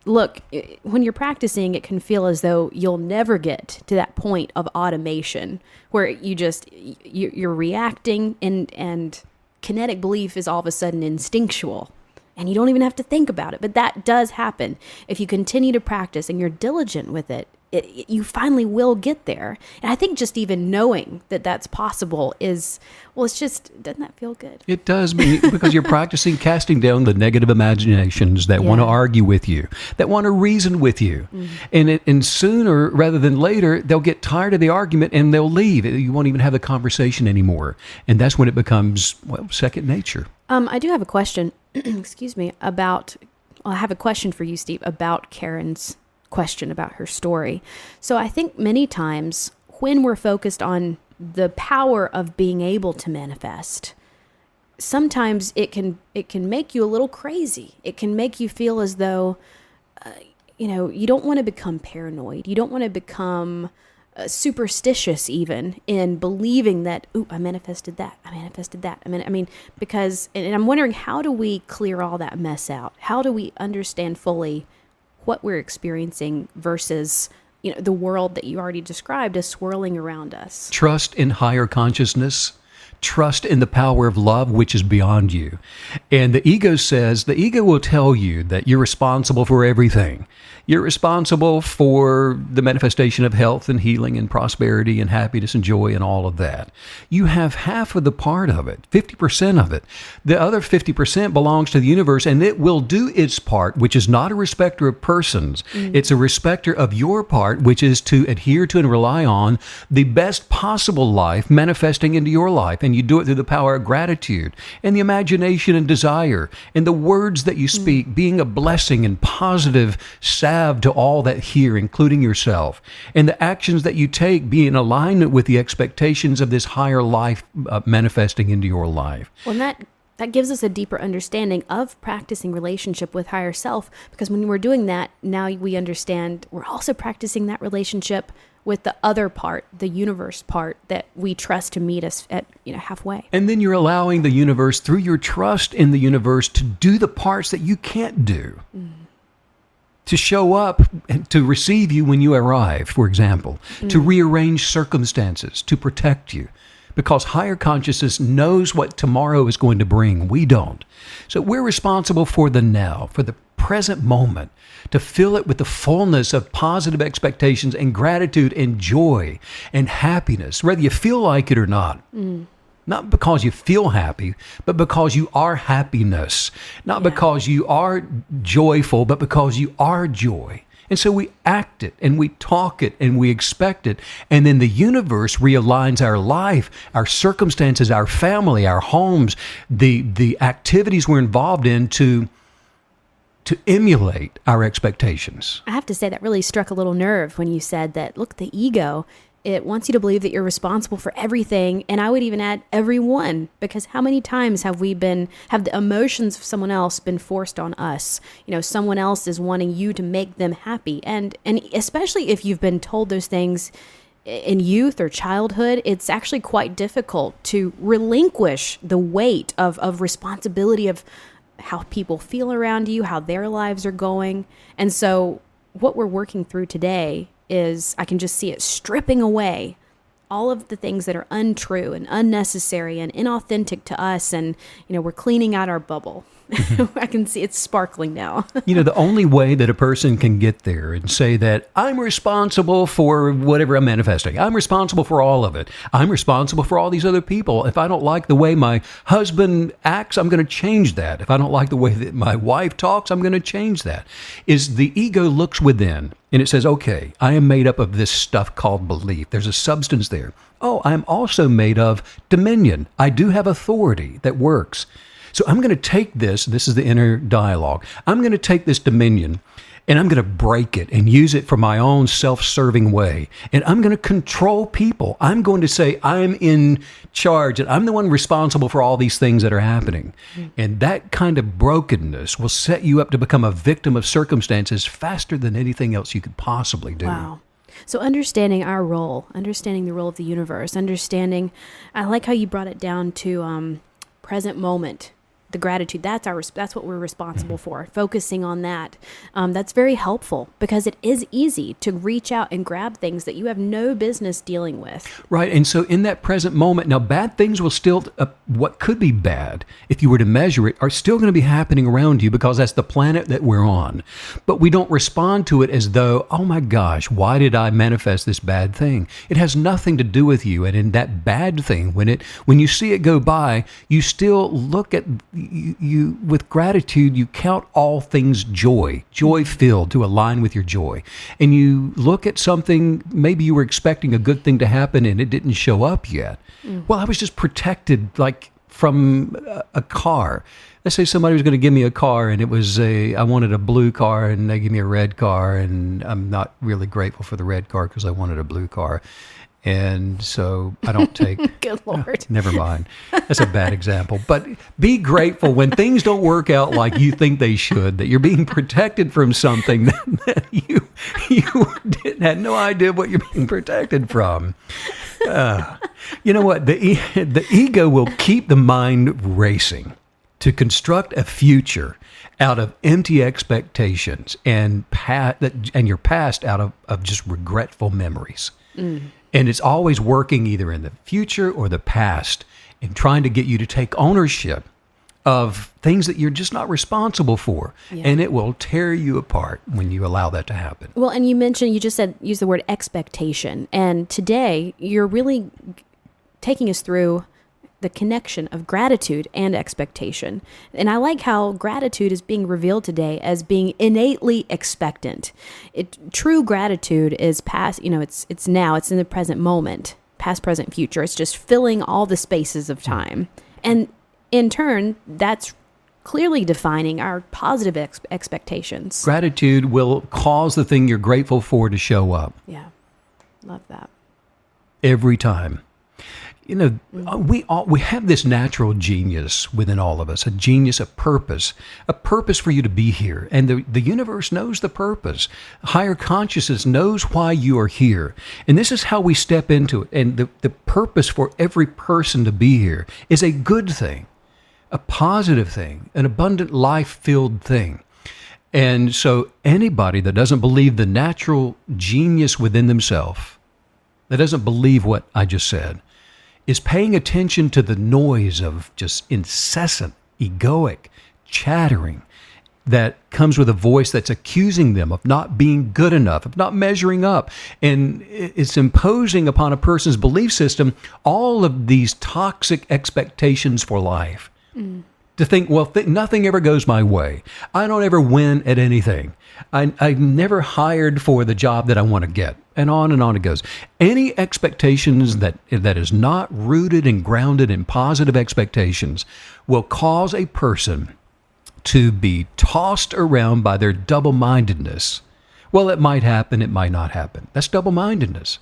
S3: look, when you're practicing, it can feel as though you'll never get to that point of automation where you're reacting and kinetic belief is all of a sudden instinctual and you don't even have to think about it. But that does happen. If you continue to practice and you're diligent with it, you finally will get there. And I think just even knowing that that's possible doesn't that feel good?
S2: It does, because you're practicing casting down the negative imaginations that want to argue with you, that want to reason with you. And sooner rather than later, they'll get tired of the argument and they'll leave. You won't even have the conversation anymore. And that's when it becomes, second nature.
S3: I do have a question, excuse me, I have a question for you, Steve, about Karen's question about her story. So I think many times when we're focused on the power of being able to manifest, sometimes it can make you a little crazy. It can make you feel as though you don't want to become paranoid. You don't want to become superstitious even in believing that, I manifested that. Because I'm wondering, how do we clear all that mess out? How do we understand fully what we're experiencing versus the world that you already described as swirling around us?
S2: Trust in higher consciousness. Trust in the power of love, which is beyond you. And the ego will tell you that you're responsible for everything. You're responsible for the manifestation of health and healing and prosperity and happiness and joy and all of that. You have half of the part of it, 50% of it. The other 50% belongs to the universe, and it will do its part, which is not a respecter of persons. It's a respecter of your part, which is to adhere to and rely on the best possible life manifesting into your life. life, and you do it through the power of gratitude and the imagination and desire and the words that you speak, being a blessing and positive salve to all that hear, including yourself, and the actions that you take be in alignment with the expectations of this higher life manifesting into your life.
S3: Well, and that gives us a deeper understanding of practicing relationship with higher self, because when we're doing that, now we understand we're also practicing that relationship with the other part, the universe part that we trust to meet us at halfway.
S2: And then you're allowing the universe, through your trust in the universe, to do the parts that you can't do. To show up and to receive you when you arrive, for example, to rearrange circumstances, to protect you. Because higher consciousness knows what tomorrow is going to bring. We don't. So we're responsible for the now, for the present moment, to fill it with the fullness of positive expectations and gratitude and joy and happiness, whether you feel like it or not. Not because you feel happy, but because you are happiness. Not because you are joyful, but because you are joy. And so we act it and we talk it and we expect it. And then the universe realigns our life, our circumstances, our family, our homes, the activities we're involved in to emulate our expectations.
S3: I have to say that really struck a little nerve when you said that, look, the ego, it wants you to believe that you're responsible for everything. And I would even add everyone, because how many times have the emotions of someone else been forced on us? Someone else is wanting you to make them happy. And especially if you've been told those things in youth or childhood, it's actually quite difficult to relinquish the weight of responsibility of how people feel around you, how their lives are going. And so what we're working through today is, I can just see it stripping away all of the things that are untrue and unnecessary and inauthentic to us. And, we're cleaning out our bubble. I can see it's sparkling now.
S2: The only way that a person can get there and say that I'm responsible for whatever I'm manifesting, I'm responsible for all of it, I'm responsible for all these other people. If I don't like the way my husband acts, I'm going to change that. If I don't like the way that my wife talks, I'm going to change that. Is the ego looks within and it says, okay, I am made up of this stuff called belief. There's a substance there. Oh, I'm also made of dominion. I do have authority that works. So I'm going to take this is the inner dialogue. I'm going to take this dominion and I'm going to break it and use it for my own self-serving way. And I'm going to control people. I'm going to say I'm in charge and I'm the one responsible for all these things that are happening. And that kind of brokenness will set you up to become a victim of circumstances faster than anything else you could possibly do.
S3: Wow. So understanding our role, understanding the role of the universe, I like how you brought it down to present moment. The gratitude, that's what we're responsible for. Focusing on that. That's very helpful, because it is easy to reach out and grab things that you have no business dealing with.
S2: Right. And so in that present moment, now bad things will still, what could be bad, if you were to measure it, are still going to be happening around you, because that's the planet that we're on. But we don't respond to it as though, oh my gosh, why did I manifest this bad thing? It has nothing to do with you. And in that bad thing, when you see it go by, you still look at you with gratitude, you count all things joy filled, to align with your joy. And you look at something, maybe you were expecting a good thing to happen and it didn't show up yet. Well, I was just protected, like from a car. Let's say somebody was going to give me a car and I wanted a blue car and they give me a red car, and I'm not really grateful for the red car because I wanted a blue car. And so I don't take...
S3: Good Lord.
S2: Never mind. That's a bad example. But be grateful when things don't work out like you think they should, that you're being protected from something that you had no idea what you're being protected from. You know what? The ego will keep the mind racing to construct a future out of empty expectations and your past out of just regretful memories. And it's always working either in the future or the past and trying to get you to take ownership of things that you're just not responsible for. Yeah. And it will tear you apart when you allow that to happen.
S3: Well, and you just use the word expectation. And today you're really taking us through the connection of gratitude and expectation. And I like how gratitude is being revealed today as being innately expectant. True gratitude is past, it's now, it's in the present moment. past, present, future. It's just filling all the spaces of time. And in turn, that's clearly defining our positive expectations.
S2: Gratitude will cause the thing you're grateful for to show up.
S3: Yeah. Love that.
S2: Every time. We have this natural genius within all of us, a genius, a purpose for you to be here. And the universe knows the purpose. Higher consciousness knows why you are here. And this is how we step into it. And the purpose for every person to be here is a good thing, a positive thing, an abundant life-filled thing. And so anybody that doesn't believe the natural genius within themselves, that doesn't believe what I just said, is paying attention to the noise of just incessant, egoic chattering that comes with a voice that's accusing them of not being good enough, of not measuring up. And it's imposing upon a person's belief system all of these toxic expectations for life. To think, well, nothing ever goes my way. I don't ever win at anything. I'm never hired for the job that I want to get. And on it goes. Any expectations that is not rooted and grounded in positive expectations will cause a person to be tossed around by their double-mindedness. Well, it might happen, it might not happen. That's double-mindedness.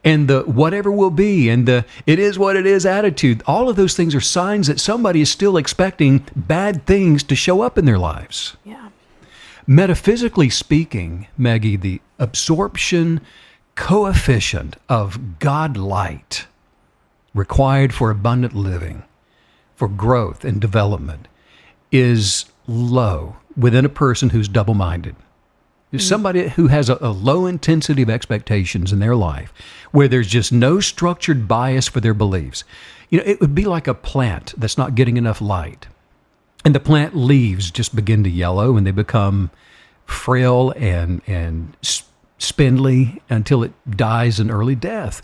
S2: And the whatever will be and the it is what it is attitude, all of those things are signs that somebody is still expecting bad things to show up in their lives.
S3: Yeah.
S2: Metaphysically speaking, Maggie, the absorption coefficient of God light required for abundant living, for growth and development, is low within a person who's double-minded. Somebody who has a low intensity of expectations in their life, where there's just no structured bias for their beliefs. It would be like a plant that's not getting enough light. And the plant leaves just begin to yellow and they become frail and spindly until it dies an early death.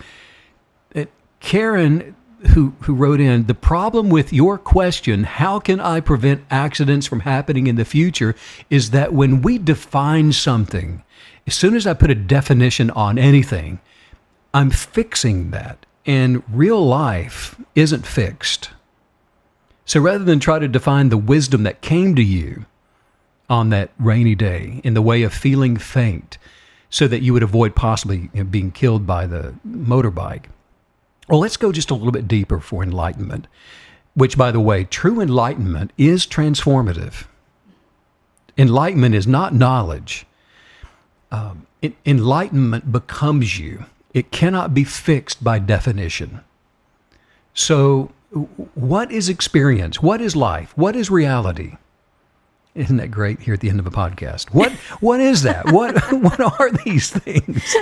S2: Karen, who wrote in, the problem with your question, how can I prevent accidents from happening in the future, is that when we define something, as soon as I put a definition on anything, I'm fixing that. And real life isn't fixed. So rather than try to define the wisdom that came to you on that rainy day in the way of feeling faint so that you would avoid possibly being killed by the motorbike, well, let's go just a little bit deeper for enlightenment, which, by the way, true enlightenment is transformative. Enlightenment is not knowledge. Enlightenment becomes you. It cannot be fixed by definition. So what is experience? What is life? What is reality? Isn't that great here at the end of a podcast? What is that? What are these things?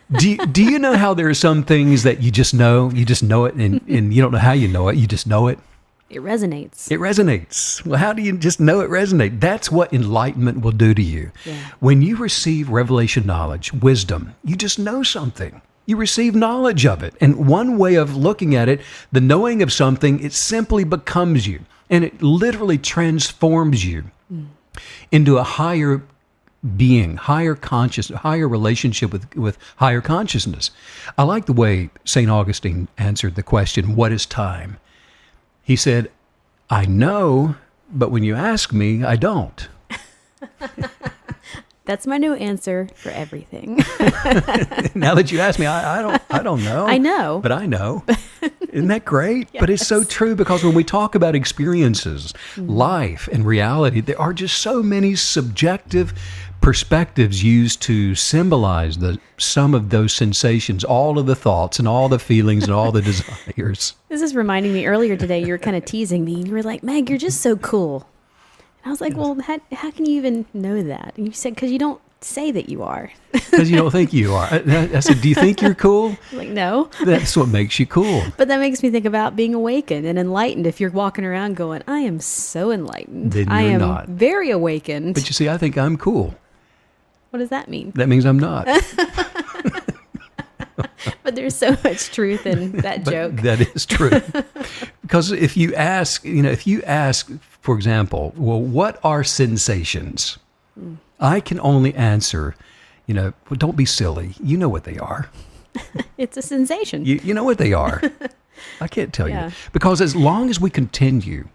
S2: Do you know how there are some things that you just know it and you don't know how you know it, you just know it?
S3: It resonates.
S2: It resonates. Well, how do you just know it resonates? That's what enlightenment will do to you.
S3: Yeah.
S2: When you receive revelation knowledge, wisdom, you just know something. You receive knowledge of it. And one way of looking at it, the knowing of something, it simply becomes you. And it literally transforms you into a higher being, higher consciousness, higher relationship with higher consciousness. I like the way St. Augustine answered the question, what is time? He said, I know, but when you ask me, I don't.
S3: That's my new answer for everything.
S2: Now that you ask me, I don't know.
S3: I know.
S2: But I know. Isn't that great?
S3: Yes.
S2: But it's so true, because when we talk about experiences, life and reality, there are just so many subjective perspectives used to symbolize the sum of those sensations, all of the thoughts and all the feelings and all the desires.
S3: This is reminding me, earlier today, you were kind of teasing me. You were like, Meg, you're just so cool. And I was like, well, how can you even know that? And you said, because you don't say that you are.
S2: Because you don't think you are. I said, do you think you're cool?
S3: I was like, no.
S2: That's what makes you cool.
S3: But that makes me think about being awakened and enlightened. If you're walking around going, I am so enlightened.
S2: Then
S3: I
S2: you're
S3: am
S2: not.
S3: very awakened.
S2: But you see, I think I'm cool.
S3: What does that mean?
S2: That means I'm not.
S3: But there's so much truth in that joke.
S2: That is true. Because if you ask, for example, well, what are sensations? I can only answer, well, don't be silly. You know what they are.
S3: It's a sensation.
S2: You know what they are. I can't tell
S3: Yeah.
S2: you. Because as long as we continue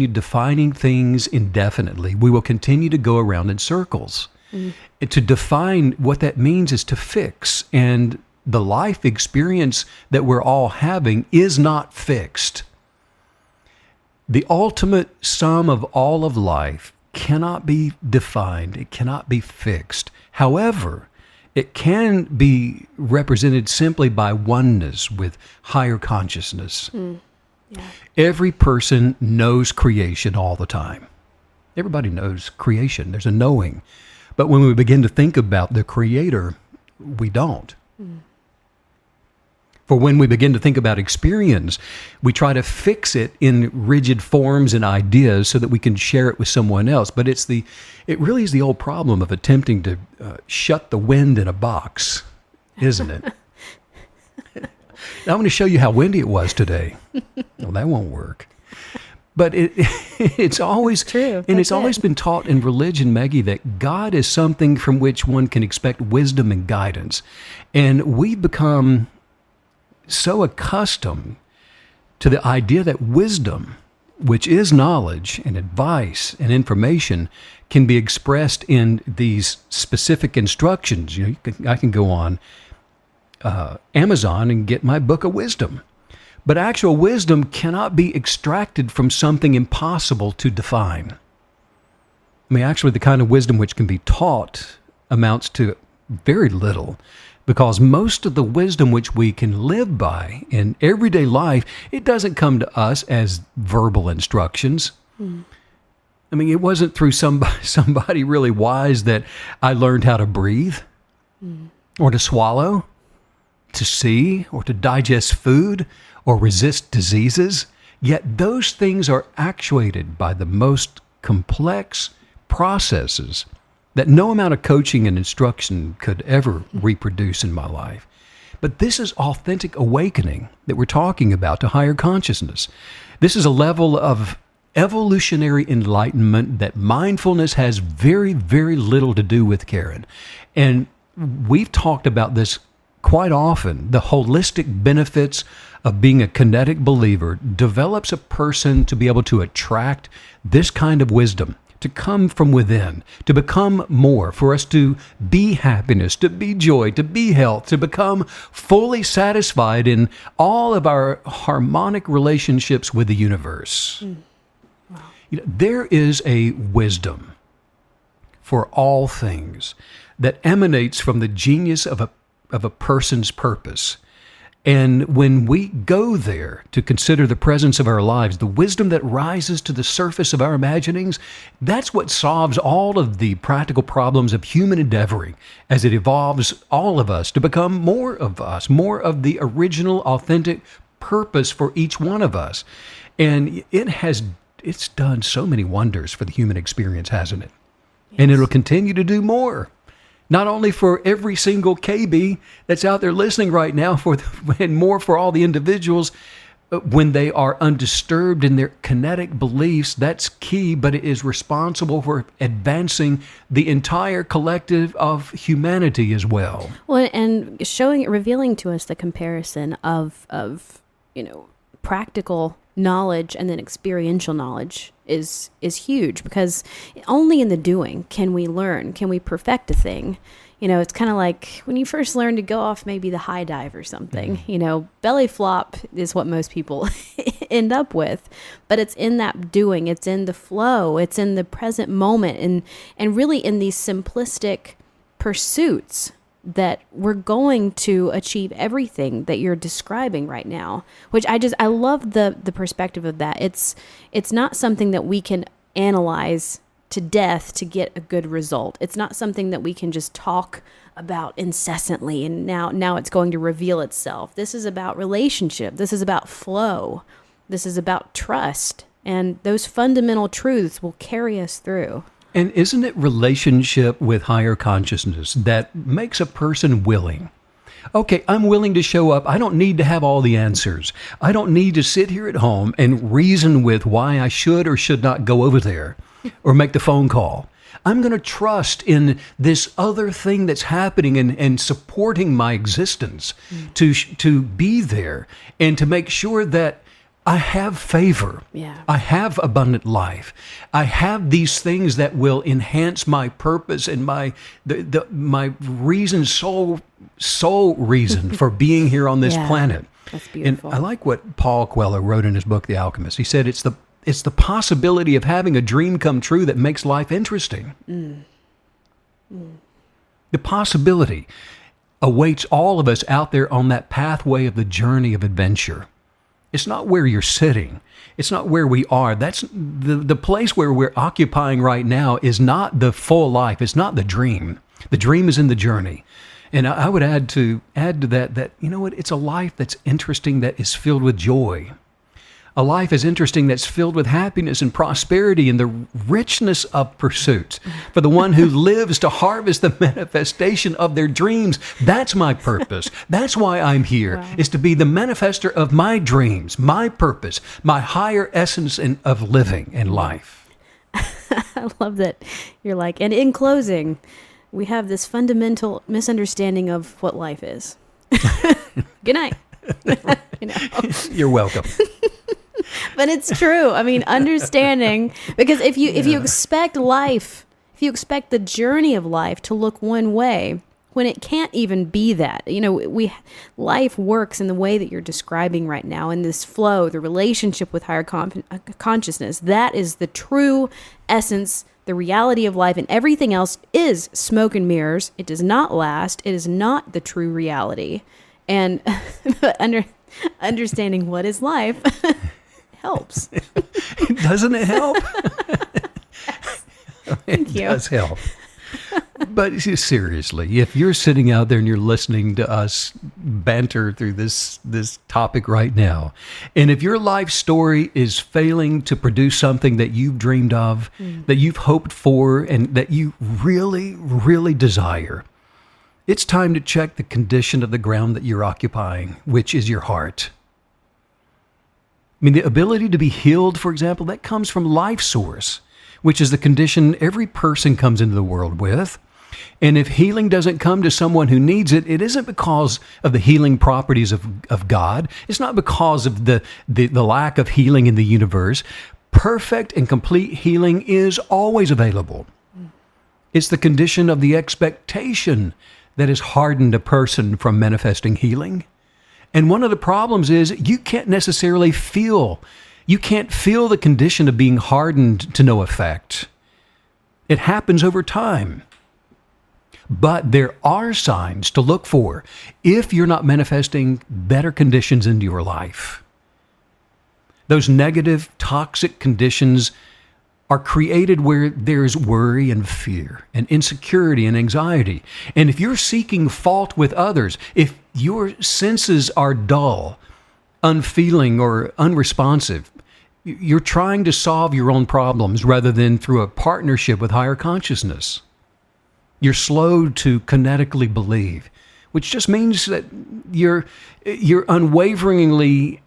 S2: defining things indefinitely, we will continue to go around in circles. And to define what that means is to fix. And the life experience that we're all having is not fixed. The ultimate sum of all of life cannot be defined. It cannot be fixed. However, it can be represented simply by oneness with higher consciousness.
S3: Yeah.
S2: Every person knows creation all the time. Everybody knows creation. There's a knowing. But when we begin to think about the Creator, we don't. For when we begin to think about experience, we try to fix it in rigid forms and ideas so that we can share it with someone else. But it really is the old problem of attempting to shut the wind in a box, isn't it? Now I'm going to show you how windy it was today. Well, that won't work. But it's always
S3: true.
S2: And it's
S3: That's
S2: always
S3: it.
S2: been taught in religion, Maggie, that God is something from which one can expect wisdom and guidance. And we've become so accustomed to the idea that wisdom, which is knowledge and advice and information, can be expressed in these specific instructions. I can go on Amazon and get my book of wisdom. But actual wisdom cannot be extracted from something impossible to define. I mean, actually, the kind of wisdom which can be taught amounts to very little, because most of the wisdom which we can live by in everyday life, it doesn't come to us as verbal instructions. I mean, it wasn't through somebody really wise that I learned how to breathe or to swallow, to see, or to digest food, or resist diseases. Yet those things are actuated by the most complex processes that no amount of coaching and instruction could ever reproduce in my life. But this is authentic awakening that we're talking about to higher consciousness. This is a level of evolutionary enlightenment that mindfulness has very, very little to do with, Karen. And we've talked about this quite often. The holistic benefits of being a kinetic believer develops a person to be able to attract this kind of wisdom, to come from within, to become more, for us to be happiness, to be joy, to be health, to become fully satisfied in all of our harmonic relationships with the universe.
S3: Wow.
S2: There is a wisdom for all things that emanates from the genius of a person's purpose. And when we go there to consider the presence of our lives, the wisdom that rises to the surface of our imaginings, that's what solves all of the practical problems of human endeavoring as it evolves all of us to become more of us, more of the original, authentic purpose for each one of us. And it's done so many wonders for the human experience, hasn't it? Yes. And it'll continue to do more. Not only for every single KB that's out there listening right now, and more for all the individuals when they are undisturbed in their kinetic beliefs. That's key, but it is responsible for advancing the entire collective of humanity as well.
S3: Well, and revealing to us the comparison of practical knowledge and then experiential knowledge is huge, because only in the doing can we learn, can we perfect a thing. It's kind of like when you first learn to go off maybe the high dive or something. Belly flop is what most people end up with, but it's in that doing, it's in the flow, it's in the present moment, and really in these simplistic pursuits that we're going to achieve everything that you're describing right now, which I love the perspective of that. It's not something that we can analyze to death to get a good result. It's not something that we can just talk about incessantly and now it's going to reveal itself. This is about relationship. This is about flow. This is about trust. And those fundamental truths will carry us through.
S2: And isn't it relationship with higher consciousness that makes a person willing? Okay, I'm willing to show up. I don't need to have all the answers. I don't need to sit here at home and reason with why I should or should not go over there or make the phone call. I'm going to trust in this other thing that's happening and supporting my existence to be there and to make sure that I have favor.
S3: Yeah.
S2: I have abundant life. I have these things that will enhance my purpose and my reason, sole reason for being here on this
S3: Yeah.
S2: planet.
S3: That's beautiful.
S2: And I like what Paul Coelho wrote in his book, The Alchemist. He said it's the possibility of having a dream come true that makes life interesting. The possibility awaits all of us out there on that pathway of the journey of adventure. It's not where you're sitting. It's not where we are. That's the place where we're occupying right now is not the full life. It's not the dream. The dream is in the journey. And I would add to that, you know what? It's a life that's interesting, that is filled with joy. A life is interesting that's filled with happiness and prosperity and the richness of pursuits. For the one who lives to harvest the manifestation of their dreams, that's my purpose. That's why I'm here, is to be the manifester of my dreams, my purpose, my higher essence of living and life.
S3: I love that you're like, and in closing, we have this fundamental misunderstanding of what life is. Good night. You know.
S2: You're welcome.
S3: But it's true. I mean, understanding, because if you expect life, if you expect the journey of life to look one way, when it can't even be that, you know, life works in the way that you're describing right now, in this flow, the relationship with higher consciousness. That is the true essence, the reality of life, and everything else is smoke and mirrors. It does not last. It is not the true reality. And understanding what is life helps.
S2: Doesn't it help?
S3: Thank you.
S2: It does help. But seriously, if you're sitting out there and you're listening to us banter through this topic right now, and if your life story is failing to produce something that you've dreamed of, that you've hoped for, and that you really, really desire, it's time to check the condition of the ground that you're occupying, which is your heart. I mean, the ability to be healed, for example, that comes from life source, which is the condition every person comes into the world with. And if healing doesn't come to someone who needs it, it isn't because of the healing properties of God. It's not because of the lack of healing in the universe. Perfect and complete healing is always available. It's the condition of the expectation that has hardened a person from manifesting healing. And one of the problems is you can't necessarily feel the condition of being hardened to no effect. It happens over time. But there are signs to look for if you're not manifesting better conditions into your life. Those negative, toxic conditions are created where there's worry and fear and insecurity and anxiety. And if you're seeking fault with others, if your senses are dull, unfeeling, or unresponsive, you're trying to solve your own problems rather than through a partnership with higher consciousness. You're slow to kinetically believe, which just means that you're unwaveringly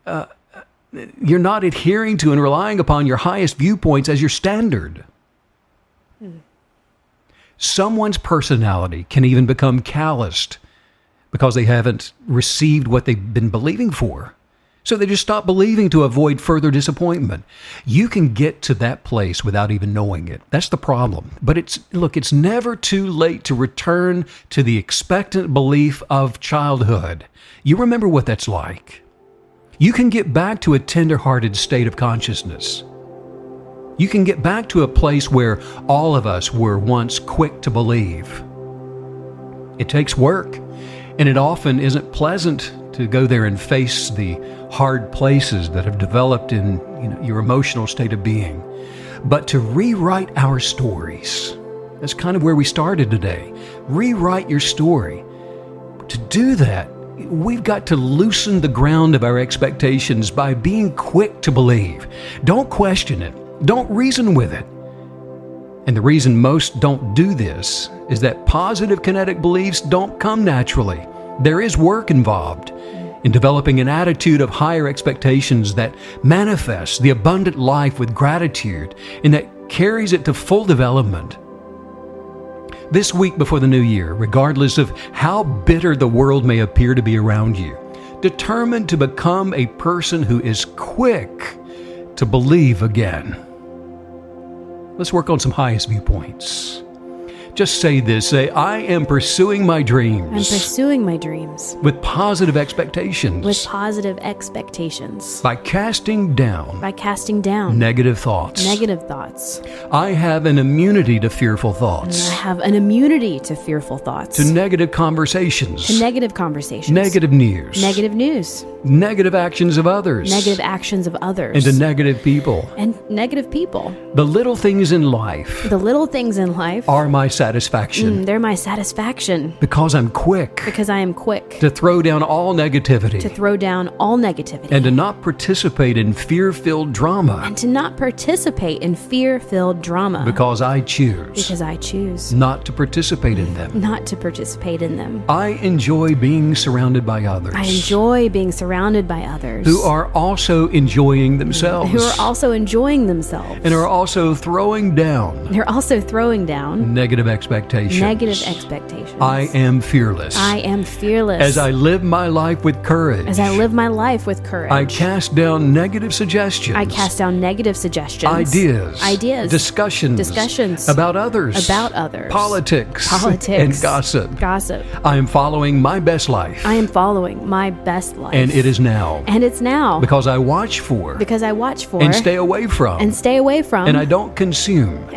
S2: you're not adhering to and relying upon your highest viewpoints as your standard. Someone's personality can even become calloused because they haven't received what they've been believing for. So they just stop believing to avoid further disappointment. You can get to that place without even knowing it. That's the problem. But it's never too late to return to the expectant belief of childhood. You remember what that's like. You can get back to a tender-hearted state of consciousness. You can get back to a place where all of us were once quick to believe. It takes work, and it often isn't pleasant to go there and face the hard places that have developed in your emotional state of being. But to rewrite our stories, that's kind of where we started today. Rewrite your story. To do that, we've got to loosen the ground of our expectations by being quick to believe. Don't question it. Don't reason with it. And the reason most don't do this is that positive kinetic beliefs don't come naturally. There is work involved in developing an attitude of higher expectations that manifests the abundant life with gratitude and that carries it to full development. This week before the new year, regardless of how bitter the world may appear to be around you, determine to become a person who is quick to believe again. Let's work on some highest viewpoints. Just say this. Say, I am pursuing my dreams.
S3: I'm pursuing my dreams.
S2: With positive expectations.
S3: With positive expectations.
S2: By casting down.
S3: By casting down.
S2: Negative thoughts.
S3: Negative thoughts.
S2: I have an immunity to fearful thoughts.
S3: And I have an immunity to fearful thoughts.
S2: To negative conversations.
S3: To negative conversations.
S2: Negative news.
S3: Negative news.
S2: Negative actions of others.
S3: Negative actions of others.
S2: And to negative people.
S3: And negative people.
S2: The little things in life.
S3: The little things in life.
S2: Are my satisfaction.
S3: They're my satisfaction.
S2: Because I'm quick.
S3: Because I am quick.
S2: To throw down all negativity.
S3: To throw down all negativity.
S2: And to not participate in fear-filled drama.
S3: And to not participate in fear-filled drama.
S2: Because I choose.
S3: Because I choose.
S2: Not to participate in them.
S3: Not to participate in them.
S2: I enjoy being surrounded by others.
S3: I enjoy being surrounded by others.
S2: Who are also enjoying themselves.
S3: Who are also enjoying themselves.
S2: And are also throwing down.
S3: They're also throwing down.
S2: Negative expectations.
S3: Negative expectations.
S2: I am fearless.
S3: I am fearless.
S2: As I live my life with courage.
S3: As I live my life with courage.
S2: I cast down negative suggestions.
S3: I cast down negative suggestions.
S2: Ideas. Discussions. About others. Politics. And gossip. I am following my best life.
S3: I am following my best life.
S2: And it is now.
S3: And it's now.
S2: Because I watch for.
S3: And
S2: stay away from. And I don't consume.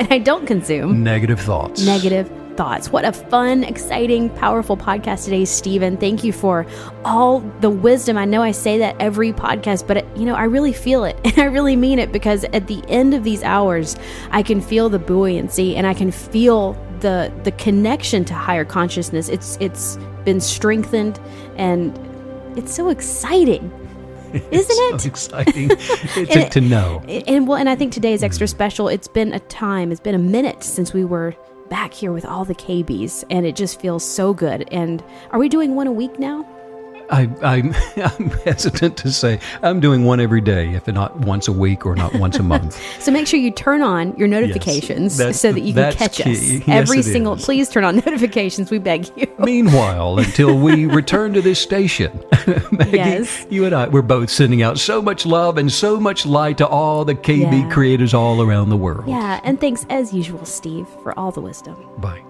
S2: Negative thoughts.
S3: Negative thoughts. What a fun, exciting, powerful podcast today, Stephen. Thank you for all the wisdom. I know I say that every podcast, but I really feel it, and I really mean it, because at the end of these hours, I can feel the buoyancy, and I can feel the connection to higher consciousness. It's been strengthened, and it's so exciting. Isn't it?
S2: So exciting to know.
S3: And I think today is extra special. It's been a minute since we were back here with all the KBs, and it just feels so good. And are we doing one a week now?
S2: I'm hesitant to say I'm doing one every day, if not once a week or not once a month.
S3: So make sure you turn on your notifications so that you can catch
S2: key.
S3: us. Every
S2: Yes,
S3: single, please turn on notifications, we beg you.
S2: Meanwhile, until we return to this station, Maggie,
S3: Yes.
S2: you and I, we're both sending out so much love and so much light to all the KB
S3: Yeah.
S2: creators all around the world.
S3: Yeah, and thanks as usual, Steve, for all the wisdom.
S2: Bye.